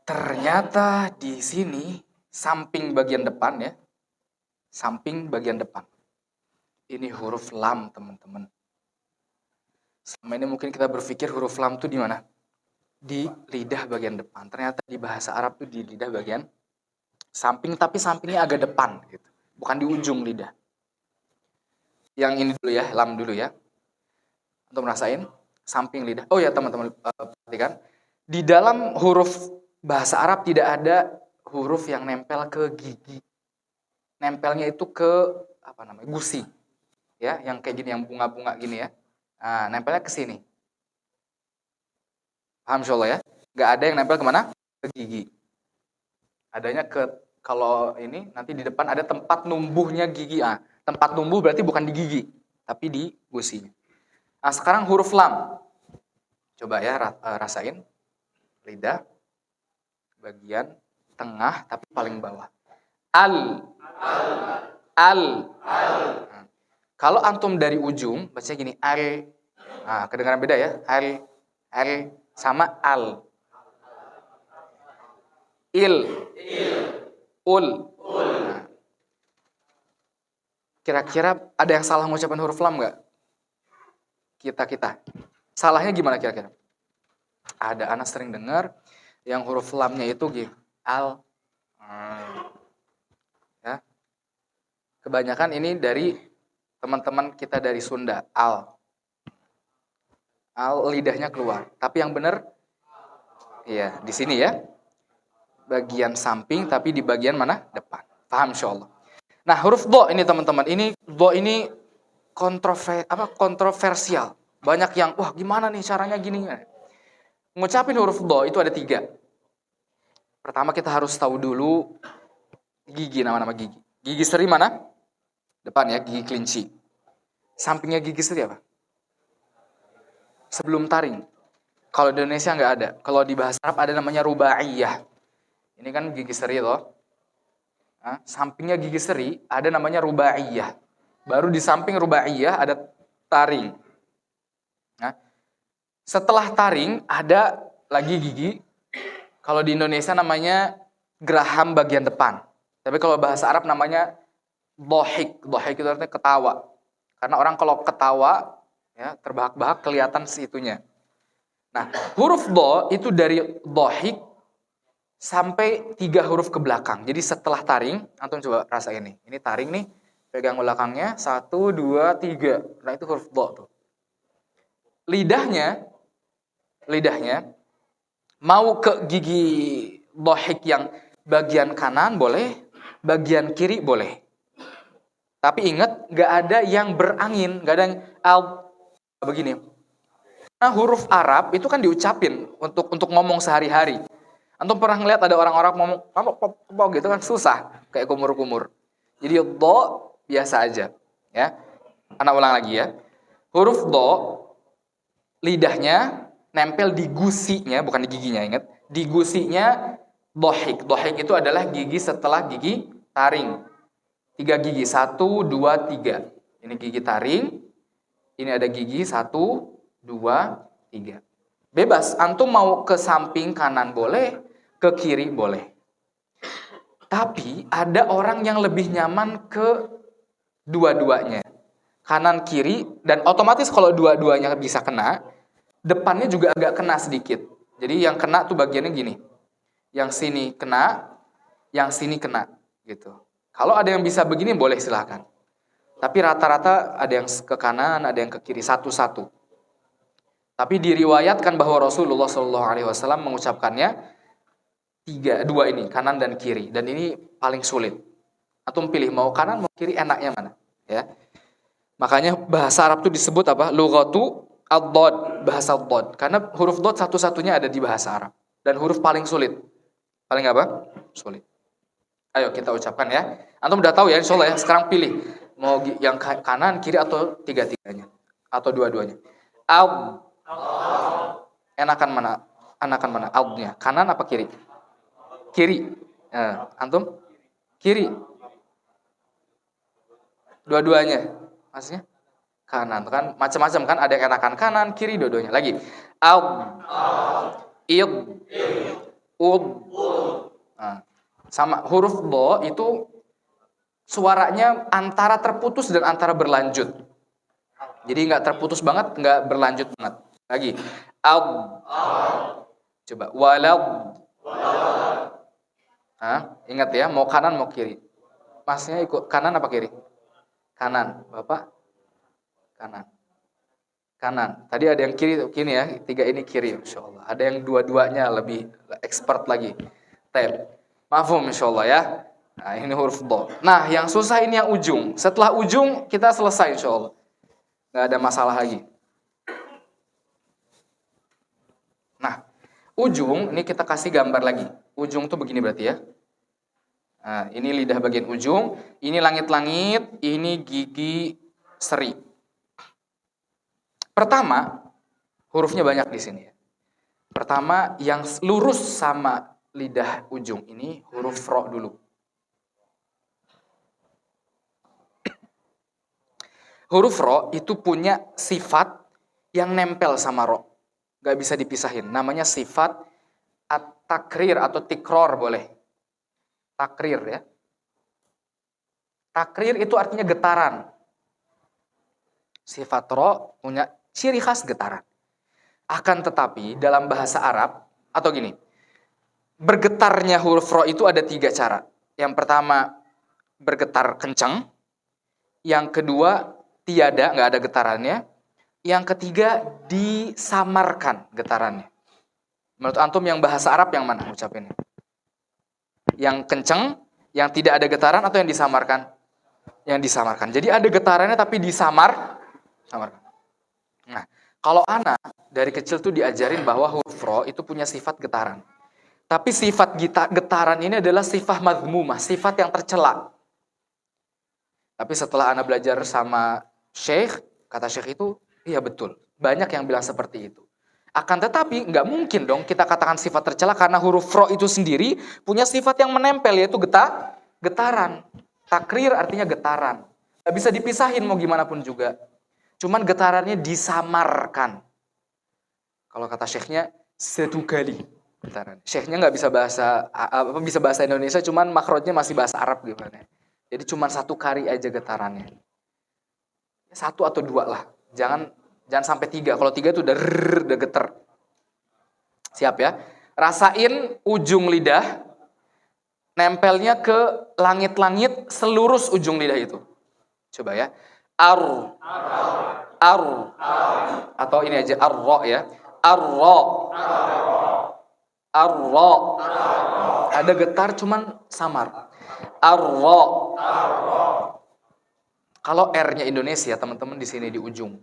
Ternyata di sini samping bagian depan ya. Samping bagian depan. Ini huruf lam, teman-teman. Selama ini mungkin kita berpikir huruf lam itu di mana? Di lidah bagian depan. Ternyata di bahasa Arab itu di lidah bagian samping, tapi sampingnya agak depan gitu. Bukan di ujung lidah. Yang ini dulu ya, lam dulu ya. Untuk merasain samping lidah. Oh ya teman-teman, perhatikan. Di dalam huruf bahasa Arab tidak ada huruf yang nempel ke gigi. Nempelnya itu ke gusi. Ya, yang kayak gini, yang bunga-bunga gini ya. Nah, nempelnya ke sini. Paham insyaallah ya? Nggak ada yang nempel kemana? Ke gigi. Adanya kalau ini nanti di depan ada tempat numbuhnya gigi. Tempat numbuh berarti bukan di gigi, tapi di gusinya. Nah, sekarang huruf lam. Coba ya rasain. Lidah bagian tengah tapi paling bawah. Al. Nah, kalau antum dari ujung bacanya gini, al. Nah, kedengaran beda ya. Al sama al. Il. Ul. Nah, kira-kira ada yang salah mengucapkan huruf lam nggak? Kita. Salahnya gimana kira-kira? Ada anak sering dengar yang huruf lamnya itu gitu. Al. Ya. Kebanyakan ini dari teman-teman kita dari Sunda. Al lidahnya keluar. Tapi yang benar, ya di sini ya. Bagian samping, tapi di bagian mana? Depan. Paham insyaallah. Nah, huruf do ini teman-teman. Do ini kontroversial. Banyak yang, wah gimana nih caranya gini. Ngucapin huruf do itu ada 3. Pertama kita harus tahu dulu gigi, nama-nama gigi. Gigi seri mana? Depan ya, gigi kelinci. Sampingnya gigi seri apa? Sebelum taring. Kalau di Indonesia nggak ada. Kalau di bahasa Arab ada namanya rubaiyah. Ini kan gigi seri loh. Nah, sampingnya gigi seri ada namanya rubaiyah. Baru di samping rubaiyah ada taring. Nah, setelah taring ada lagi gigi. Kalau di Indonesia namanya geraham bagian depan. Tapi kalau bahasa Arab namanya dohik. Dohik itu artinya ketawa. Karena orang kalau ketawa ya terbahak-bahak kelihatan situnya. Nah, huruf do itu dari dohik sampai 3 huruf ke belakang. Jadi setelah taring, antum coba rasa ini. Ini taring nih, pegang belakangnya 1, 2, 3. Nah itu huruf do tuh. Lidahnya mau ke gigi dohik yang bagian kanan boleh, bagian kiri boleh. Tapi ingat, nggak ada yang berangin, nggak ada yang begini. Nah huruf Arab itu kan diucapin untuk ngomong sehari-hari. Antum pernah ngeliat ada orang-orang ngomong pop gitu kan susah, kayak kumur-kumur. Jadi do biasa aja, ya. Anak ulang lagi ya. Huruf do lidahnya nempel di gusinya, bukan di giginya, ingat. Di gusinya dohik. Dohik itu adalah gigi setelah gigi taring. 3 gigi, 1, 2, 3. Ini gigi taring. Ini ada gigi 1, 2, 3. Bebas, antum mau ke samping kanan boleh, ke kiri boleh. Tapi ada orang yang lebih nyaman ke dua-duanya. Kanan, kiri, dan otomatis kalau dua-duanya bisa kena, depannya juga agak kena sedikit. Jadi yang kena tuh bagiannya gini. Yang sini kena, yang sini kena. Gitu. Kalau ada yang bisa begini boleh silahkan. Tapi rata-rata ada yang ke kanan, ada yang ke kiri, satu-satu. Tapi diriwayatkan bahwa Rasulullah SAW mengucapkannya 2 ini, kanan dan kiri. Dan ini paling sulit. Antum pilih mau kanan mau kiri, enaknya mana? Ya. Makanya bahasa Arab itu disebut apa? Lughatu ad-dad, bahasa ad-dad. Karena huruf dad satu-satunya ada di bahasa Arab. Dan huruf paling sulit. Paling apa? Sulit. Ayo kita ucapkan ya. Antum udah tahu ya insyaallah ya. Sekarang pilih mau yang kanan, kiri atau tiga-tiganya atau dua-duanya. Ad. Enakan mana? Enakan mana? Ad-nya. Kanan apa kiri? Kiri. Antum? Kiri. Dua-duanya. Maksudnya? Kanan. Kan macam-macam kan, ada yang enakan kanan, kiri, dua-duanya. Lagi. Ad. Id. Ud. Nah, sama huruf do itu suaranya antara terputus dan antara berlanjut. Jadi nggak terputus banget, nggak berlanjut banget. Lagi. Ad. Coba. Walad. Ingat ya, mau kanan mau kiri. Masnya ikut kanan apa kiri? Kanan. Bapak? Kanan. Kanan. Tadi ada yang kiri, ya. 3 ini kiri, insya Allah. Ada yang dua-duanya lebih expert lagi. Taib. Mafhum, insya Allah ya. Nah, ini huruf do. Nah, yang susah ini yang ujung. Setelah ujung, kita selesai, insya Allah. Nggak ada masalah lagi. Nah, ujung, ini kita kasih gambar lagi. Ujung tuh begini berarti ya. Nah, ini lidah bagian ujung, ini langit-langit, ini gigi seri. Pertama, hurufnya banyak di sini ya. Pertama, yang lurus sama lidah ujung ini huruf ro dulu. Huruf ro itu punya sifat yang nempel sama ro. Gak bisa dipisahin. Namanya sifat at-takrir atau tikror boleh. Takrir ya. Takrir itu artinya getaran. Sifat ro punya ciri khas getaran. Akan tetapi dalam bahasa Arab, atau gini, bergetarnya huruf ro itu ada 3 cara. Yang pertama, bergetar kencang. Yang kedua, tiada, nggak ada getarannya. Yang ketiga, disamarkan getarannya. Menurut antum yang bahasa Arab yang mana ucapinnya? Yang kencang, yang tidak ada getaran, atau yang disamarkan? Yang disamarkan. Jadi ada getarannya tapi samarkan. Nah, kalau anak dari kecil tuh diajarin bahwa huruf ro itu punya sifat getaran. Tapi sifat getaran ini adalah sifat madhmumah, sifat yang tercela. Tapi setelah anak belajar sama Syekh, kata Syekh itu, iya betul. Banyak yang bilang seperti itu. Akan tetapi, nggak mungkin dong kita katakan sifat tercela karena huruf ro itu sendiri punya sifat yang menempel, yaitu getaran. Takrir artinya getaran. Nggak bisa dipisahin mau gimana pun juga. Cuman getarannya disamarkan. Kalau kata Syekhnya, 1 kali getaran. Syekhnya nggak bisa bisa bahasa Indonesia, cuman makhrajnya masih bahasa Arab gimana. Jadi cuman 1 kali aja getarannya. 1 atau 2 lah. Jangan sampai 3. Kalau 3 itu udah geter. Siap ya? Rasain ujung lidah nempelnya ke langit-langit selurus ujung lidah itu. Coba ya. Ar. Atau ini aja ar-ro ya. Ar-ro. Ada getar cuman samar. Ar-ro. Kalau R-nya Indonesia, teman-teman di sini di ujung.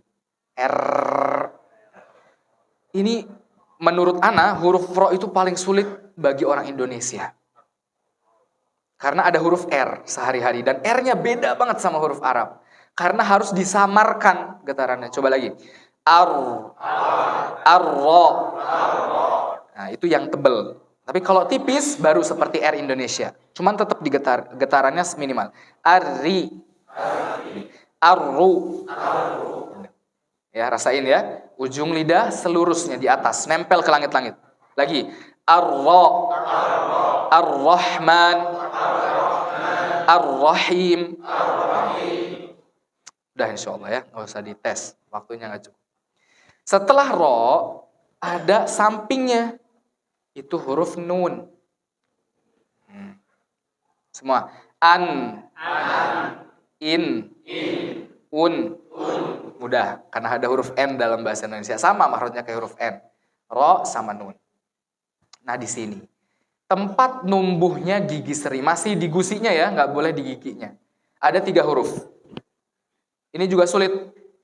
R. Ini menurut Ana huruf ro itu paling sulit bagi orang Indonesia. Karena ada huruf R sehari-hari dan R-nya beda banget sama huruf Arab. Karena harus disamarkan getarannya. Coba lagi. Ar-ro. Nah, itu yang tebel. Tapi kalau tipis baru seperti R Indonesia. Cuman tetap getarannya minimal. Arri. Arru. Ya, rasain ya. Ujung lidah selurusnya di atas, nempel ke langit-langit. Lagi. Ar-Ra. Ar-Rahman. Ar-Rahim. Udah insyaallah ya, nggak usah dites. Waktunya nggak cukup. Setelah ro, ada sampingnya. Itu huruf nun. Semua. An. In. Un. Mudah, karena ada huruf N dalam bahasa Indonesia. Sama makhrajnya kayak huruf N. Ro sama nun. Nah di sini. Tempat numbuhnya gigi seri. Masih di gusinya ya, nggak boleh di giginya. Ada 3 huruf. Ini juga sulit.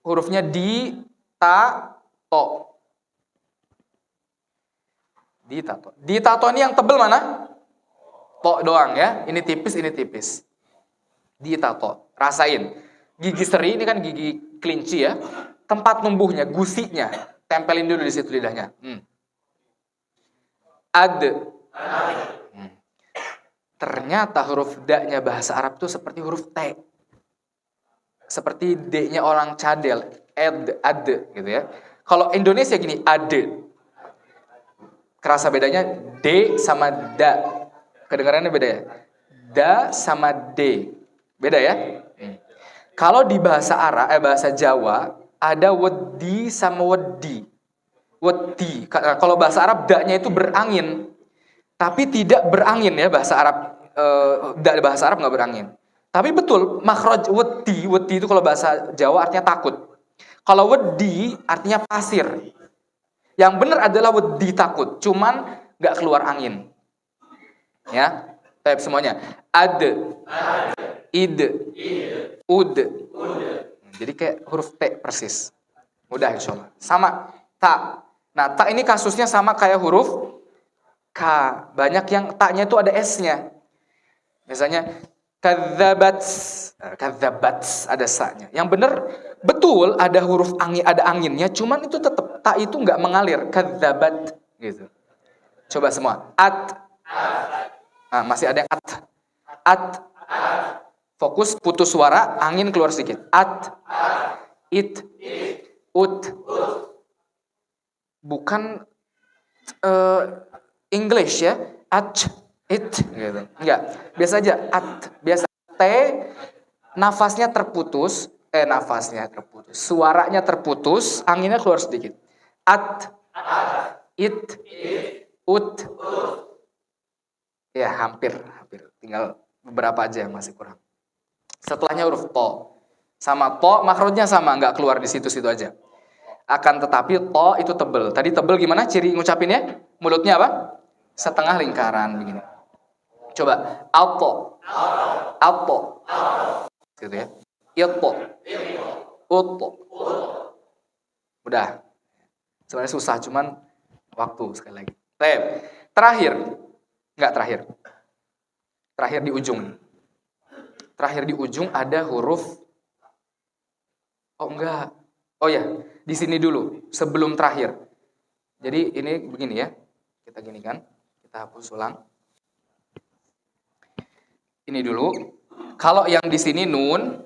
Hurufnya di, ta, to. Di, ta, to. Di, ta, to ini yang tebel mana? To doang ya. Ini tipis, ini tipis. Di, ta, to. Rasain. Gigi seri ini kan gigi kelinci ya. Tempat numbuhnya, gusinya. Tempelin dulu di situ lidahnya. Ad. Ternyata huruf da-nya bahasa Arab itu seperti huruf T. Seperti D-nya orang cadel. Ad, gitu ya. Kalau Indonesia gini, ade. Kerasa bedanya D sama da. Kedengarannya beda ya. Da sama D. Beda ya? Kalau di bahasa Arab, bahasa Jawa, ada wedi sama wedi. Wedi. Kalau bahasa Arab, da-nya itu berangin. Tapi tidak berangin ya, bahasa Arab. Bahasa Arab nggak berangin. Tapi betul, makhraj wedi. Wedi itu kalau bahasa Jawa artinya takut. Kalau wedi artinya pasir. Yang benar adalah wedi takut. Cuman nggak keluar angin. Ya, type semuanya. Ad, id, ud. Jadi kayak huruf T persis. Mudah insyaallah. Sama ta. Nah, ta ini kasusnya sama kayak huruf K. Banyak yang ta-nya itu ada S-nya. Misalnya kadzabats. Kadzabats ada sa-nya. Yang benar betul ada huruf angin, ada anginnya, cuman itu tetap ta itu nggak mengalir. Kadzabat gitu. Coba semua. At. Nah, masih ada yang at. At. Fokus, putus suara, angin keluar sedikit. At. It. Ut. Bukan English ya. At. It. Gitu. Enggak. Biasa aja. At. Biasa. T. Nafasnya terputus. Suaranya terputus, anginnya keluar sedikit. At. It. Ut. Ya, hampir. Tinggal beberapa aja yang masih kurang. Setelahnya huruf to. Sama to, makrotnya sama, nggak keluar di situ-situ aja. Akan tetapi to itu tebel. Tadi tebel gimana ciri ngucapinnya? Mulutnya apa? Setengah lingkaran begini. Coba. Alto. Gitu ya. Ilto. Uto. Udah. Sebenarnya susah, cuman waktu sekali lagi. Terakhir. Enggak terakhir. Terakhir di ujung. Terakhir di ujung ada huruf. Oh enggak. Oh ya, di sini dulu sebelum terakhir. Jadi ini begini ya. Kita gini kan. Kita hapus ulang. Ini dulu. Kalau yang di sini nun,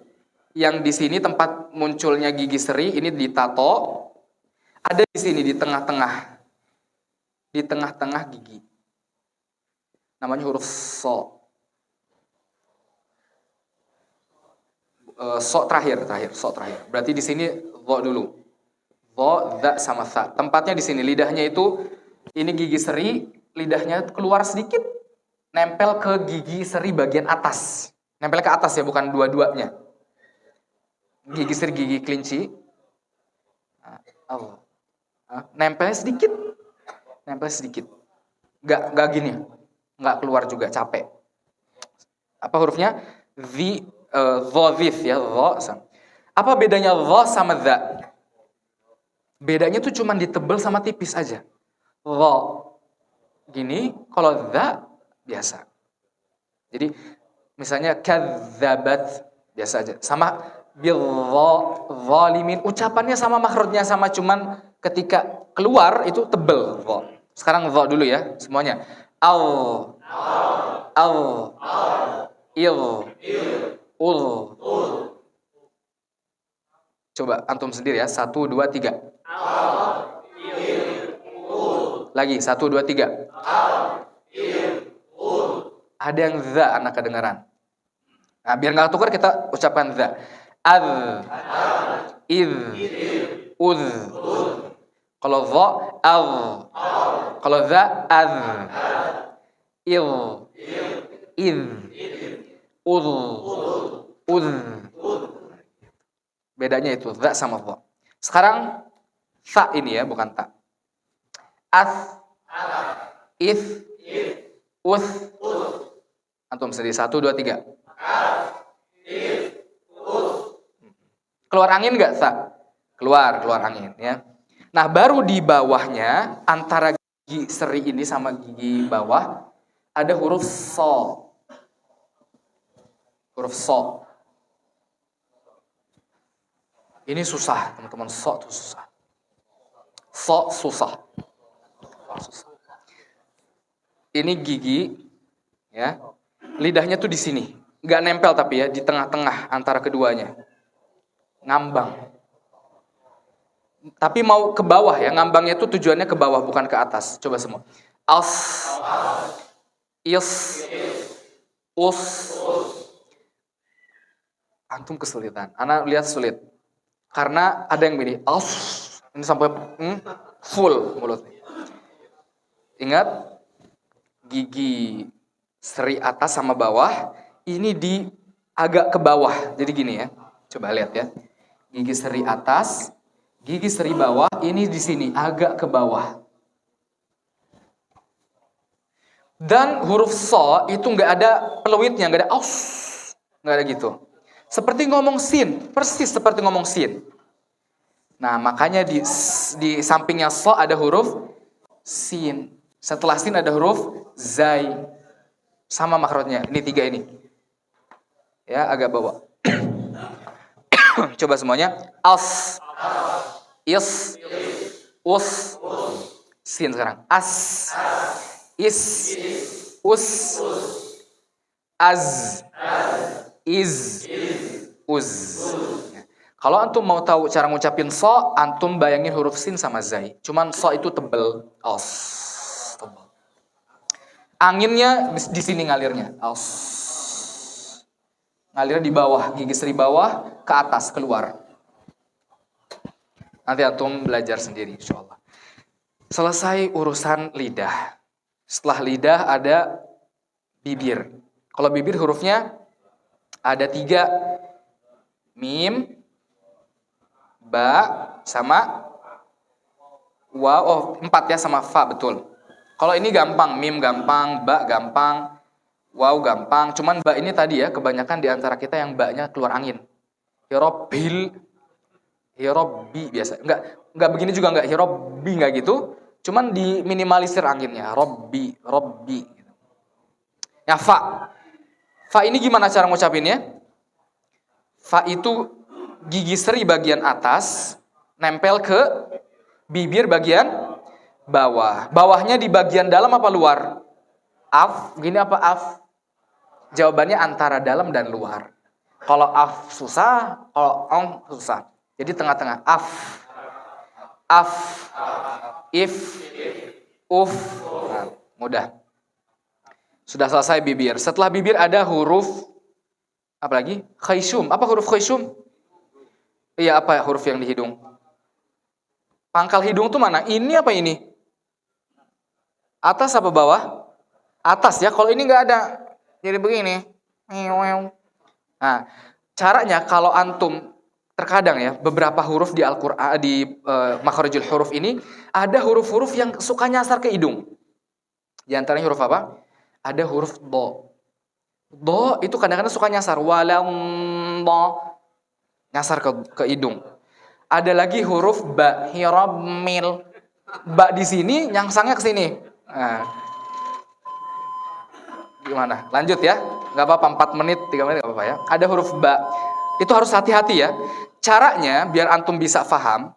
yang di sini tempat munculnya gigi seri ini di tato. Ada di sini di tengah-tengah. Di tengah-tengah gigi. Namanya huruf so. So terakhir. Berarti di sini dho dulu. Dho, dha sama tha. Tempatnya di sini. Lidahnya itu ini gigi seri, lidahnya keluar sedikit, nempel ke gigi seri bagian atas. Nempel ke atas ya, bukan dua-duanya. Gigi seri, gigi kelinci. Nempelnya sedikit. Enggak gini. Enggak keluar juga, capek. Apa hurufnya? Dhodhif ya, dho. Apa bedanya dho sama dha? Bedanya tuh cuma ditebel sama tipis aja. Dho gini, kalau dha biasa. Jadi misalnya kadzabat biasa aja. Sama bil zalimin, ucapannya sama, makhrajnya sama, cuman ketika keluar itu tebel dho. Sekarang dho dulu ya semuanya. Ul. Coba antum sendiri ya. 1, 2, 3. Lagi 1, 2, 3. Ada yang za anak kedengaran. Nah, biar nggak tukar kita ucapkan za. Uz. Kalau za al. Kalau za az. Uz. Bedanya itu za sama dha. Sekarang tha ini ya, bukan ta. As. If. Us. Antum sendiri 1, 2, 3. Keluar angin nggak sa? Keluar angin ya. Nah, baru di bawahnya antara gigi seri ini sama gigi bawah ada huruf so. Huruf so. Ini susah, teman-teman. So itu susah. So susah. Ini gigi, ya. Lidahnya tuh di sini, nggak nempel tapi ya, di tengah-tengah antara keduanya. Ngambang. Tapi mau ke bawah ya, ngambangnya tuh tujuannya ke bawah bukan ke atas. Coba semua. As. Is. Us. antum kesulitan. Ana lihat sulit. Karena ada yang begini, ini sampai full mulutnya. Ingat, gigi seri atas sama bawah, ini di agak ke bawah. Jadi gini ya, coba lihat ya. Gigi seri atas, gigi seri bawah, ini di sini, agak ke bawah. Dan huruf so itu nggak ada peluitnya, nggak ada nggak ada gitu. Seperti ngomong sin, persis seperti ngomong sin. Nah, makanya di sampingnya so ada huruf sin. Setelah sin ada huruf zai. Sama makrotnya. Ini 3 ini. Ya, agak bawah. Coba semuanya. As. Is. Us. Sin sekarang. As. Is. Us. Az. Iz. Uz. Kalau antum mau tahu cara ngucapin so, antum bayangin huruf sin sama zai. Cuman so itu tebel. Os. Tebel. Anginnya di sini ngalirnya. Os. Ngalirnya di bawah, gigi seri bawah ke atas keluar. Nanti antum belajar sendiri insyaallah. Selesai urusan lidah. Setelah lidah ada bibir. Kalau bibir hurufnya ada 3. Mim, ba, sama waw. 4 ya, sama fa, betul. Kalau ini gampang, mim gampang, ba gampang, waw gampang. Cuman ba ini tadi ya, kebanyakan di antara kita yang ba-nya keluar angin. Hirobil, hirobi biasa. Enggak begini juga, enggak hirobi, enggak gitu. Cuman diminimalisir anginnya. Robbi. Gitu. Ya, fa. Fa ini gimana cara ngucapinnya? Fa itu gigi seri bagian atas nempel ke bibir bagian bawah. Bawahnya di bagian dalam apa luar? Af, gini apa af? Jawabannya antara dalam dan luar. Kalau af susah, kalau ong susah. Jadi tengah-tengah. Af. Af. If. Uf. Nah, mudah. Sudah selesai bibir. Setelah bibir ada huruf apa lagi? Khaysum. Apa huruf khaysum? Iya, apa huruf yang di hidung? Pangkal hidung tuh mana? Ini apa ini? Atas apa bawah? Atas ya. Kalau ini nggak ada, jadi begini. Nah, caranya kalau antum terkadang ya beberapa huruf di Al-Qur'an di makharijul huruf ini ada huruf-huruf yang suka nyasar ke hidung. Di antaranya huruf apa? Ada huruf do. Do itu kadang-kadang suka nyasar, walam do, nyasar ke hidung. Ada lagi huruf ba, hiramil. Ba di sini nyangsangnya ke sini. Nah. Gimana? Lanjut ya. Enggak apa-apa 4 menit, 3 menit enggak apa-apa ya. Ada huruf ba. Itu harus hati-hati ya. Caranya biar antum bisa paham.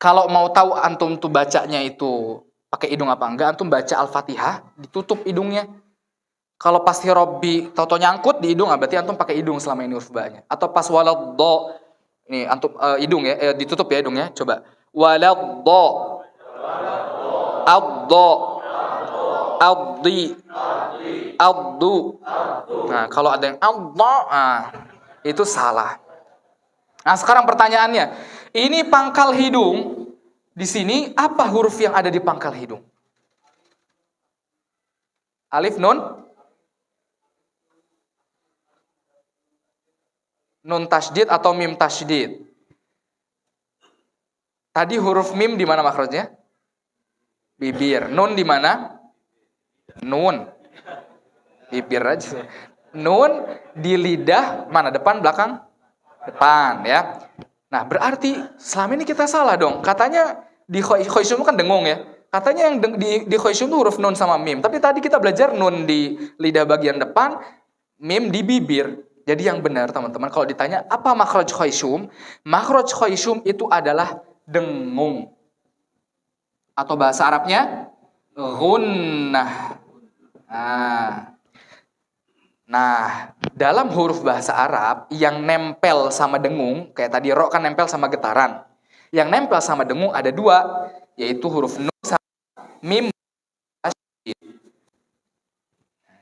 Kalau mau tahu antum tuh bacanya itu pakai hidung apa enggak, antum baca Al-Fatihah, ditutup hidungnya. Kalau pas hirobi tau-tau nyangkut di hidung, berarti antum pakai hidung selama ini huruf ba-nya. Atau pas waladdo, ini antum hidung ya, ditutup ya hidungnya. Coba waladdo, addo, addi, addu. Nah, kalau ada yang addo, itu salah. Nah, sekarang pertanyaannya, ini pangkal hidung di sini apa huruf yang ada di pangkal hidung? Alif, nun, nun tasydid atau mim tasydid? Tadi huruf mim di mana makhrajnya? Bibir. Nun di mana? Nun. Bibir aja. Nun di lidah mana? Depan, belakang? Depan ya. Nah, berarti selama ini kita salah dong. Katanya di khoisyum kan dengung ya. Katanya yang di khoisyum itu huruf nun sama mim. Tapi tadi kita belajar nun di lidah bagian depan, mim di bibir. Jadi yang benar teman-teman, kalau ditanya apa makhraj khoisyum? Makhraj khoisyum itu adalah dengung. Atau bahasa Arabnya gunnah. Nah, dalam huruf bahasa Arab yang nempel sama dengung, kayak tadi ro kan nempel sama getaran. Yang nempel sama dengung ada 2, yaitu huruf nun sama mim. Nah,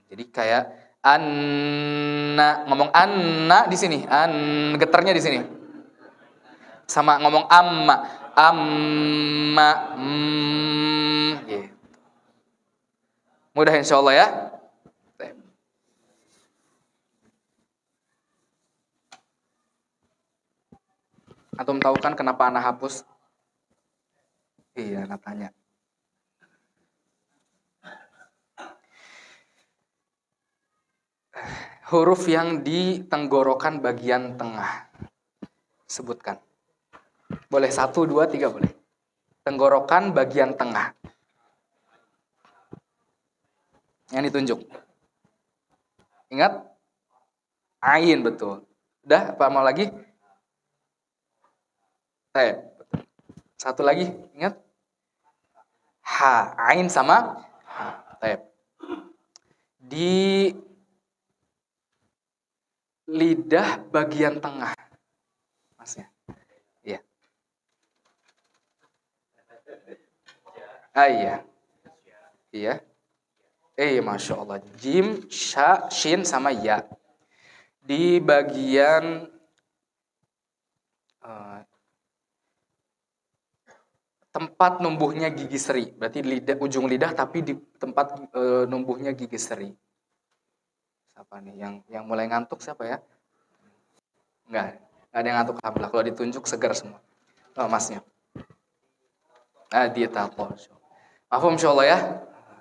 jadi kayak Anna, ngomong anna di sini, getarnya di sini. Sama ngomong amma, amma, gitu. Mudah insyaallah ya. Antum tahu kan kenapa ana hapus? Iya, ana tanya. Huruf yang di tenggorokan bagian tengah. Sebutkan. Boleh 1, 2, 3 boleh. Tenggorokan bagian tengah. Yang ditunjuk. Ingat? Ain, betul. Udah, apa mau lagi? Satu lagi, ingat? Ha, ain sama ha. Di lidah bagian tengah. Masnya. Iya. Iya. Iya. Masya Allah. Jim, sha, shin sama ya. Di bagian tempat numbuhnya gigi seri, berarti ujung lidah tapi di tempat numbuhnya gigi seri. Siapa nih yang mulai ngantuk siapa ya? Enggak ada yang ngantuk, alhamdulillah. Kalau ditunjuk segar semua. Oh, masnya. Dia tahu. Mahfum insyaallah ya.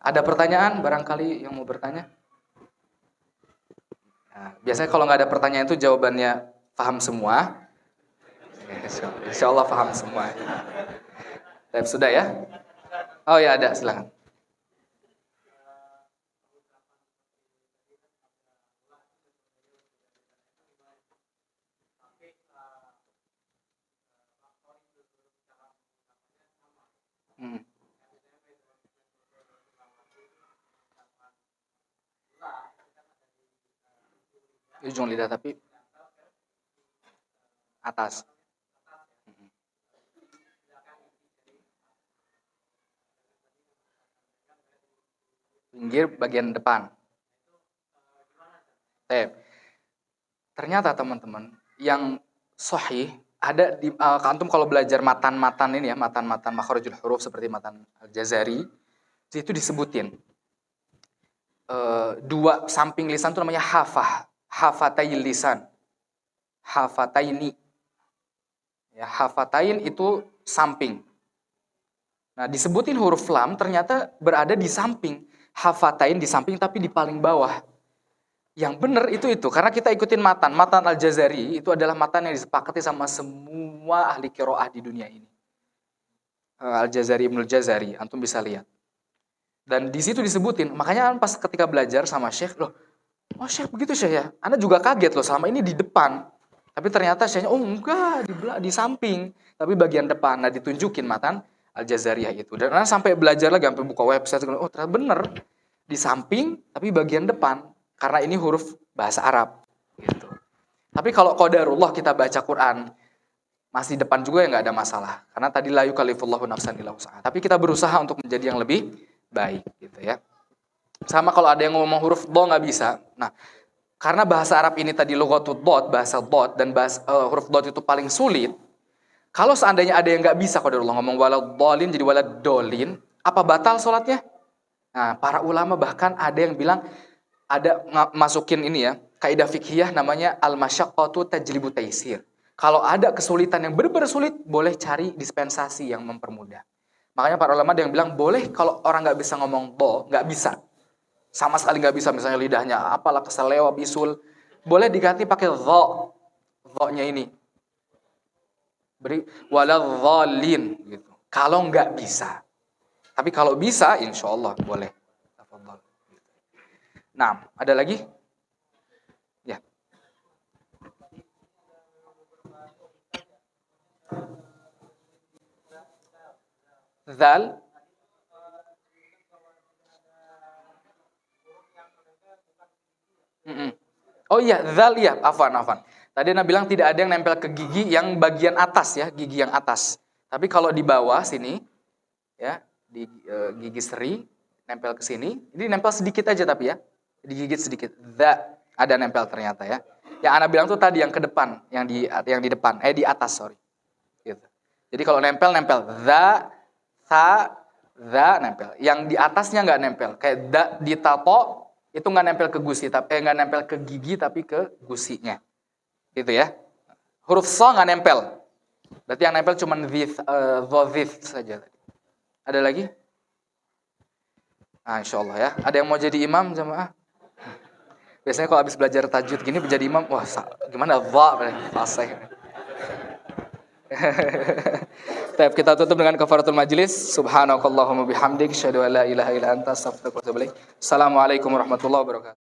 Ada pertanyaan barangkali yang mau bertanya? Nah, biasanya kalau nggak ada pertanyaan itu jawabannya paham semua. Insyaallah paham semua. Sudah ya? Oh ya, ada, silakan. Ujung lidah tapi atas. Pinggir bagian depan. Ternyata teman-teman, yang sahih ada di antum kalau belajar matan-matan ini ya, matan-matan makharijul huruf seperti matan Al-Jazari, itu disebutin. Dua samping lisan itu namanya hafatayil lisan. Hafataini. Ya, hafatain itu samping. Nah, disebutin huruf lam ternyata berada di samping. Hafatain di samping tapi di paling bawah. Yang benar itu karena kita ikutin matan Al-Jazari itu adalah matan yang disepakati sama semua ahli qiraah di dunia ini. Al-Jazari, Ibnul Jazari, antum bisa lihat. Dan di situ disebutin, makanya pas ketika belajar sama Syekh, oh Syekh begitu Syekh ya. Anda juga kaget loh, selama ini di depan. Tapi ternyata Syekhnya enggak, di samping, tapi bagian depan. Nah, ditunjukin matan Al-Jazariyah itu. Dan Anda sampai belajar lagi, sampai buka website, oh ternyata benar. Di samping, tapi bagian depan. Karena ini huruf bahasa Arab. Gitu. Tapi kalau qadarullah kita baca Quran, masih depan juga ya nggak ada masalah. Karena tadi la yukallifullahu nafsan illa wus'aha. Tapi kita berusaha untuk menjadi yang lebih baik. Gitu ya. Sama kalau ada yang ngomong huruf do nggak bisa. Nah, karena bahasa Arab ini tadi lughatud dot, bahasa dot, dan huruf dot itu paling sulit. Kalau seandainya ada yang nggak bisa qadarullah ngomong waladhdallin jadi waladdallin, apa batal sholatnya? Nah, para ulama bahkan ada yang bilang, ada masukin ini ya, kaidah fikhiyah namanya al-masyaqqatu tajlibu taisir. Kalau ada kesulitan yang benar-benar sulit, boleh cari dispensasi yang mempermudah. Makanya para ulama ada yang bilang, boleh kalau orang nggak bisa ngomong do, nggak bisa. Sama sekali nggak bisa, misalnya lidahnya, apalah keselewa, bisul. Boleh diganti pakai dho. Dho-nya ini. Beri waladhdallin gitu. Kalau nggak bisa. Tapi kalau bisa, insya Allah boleh. Nah, ada lagi? Ya. Zal. Oh iya, zal ya, afwan. Tadi Anda bilang tidak ada yang nempel ke gigi yang bagian atas ya, gigi yang atas. Tapi kalau di bawah sini, ya, di gigi seri, nempel ke sini. Ini nempel sedikit aja tapi ya. digigit sedikit. Dza, ada nempel ternyata ya. Yang ana bilang tuh tadi yang ke depan, yang di depan, di atas, sorry. Gitu. Jadi kalau nempel dza, sa, dza nempel. Yang di atasnya nggak nempel. Kayak da di tato itu nggak nempel ke gusi, tapi nggak nempel ke gigi tapi ke gusinya. Gitu ya. Huruf so nggak nempel. Berarti yang nempel cuma dhif saja. Ada lagi? Nah, insya Allah ya. Ada yang mau jadi imam jamaah? Biasanya kalau habis belajar tajwid gini menjadi imam, wah gimana? Fasih. Kita tutup dengan kafaratul majlis. Subhanakallahumma bihamdik, asyhadu an la ilaha illa anta, astaghfiruka wa atubu ilaik. Assalamualaikum warahmatullahi wabarakatuh.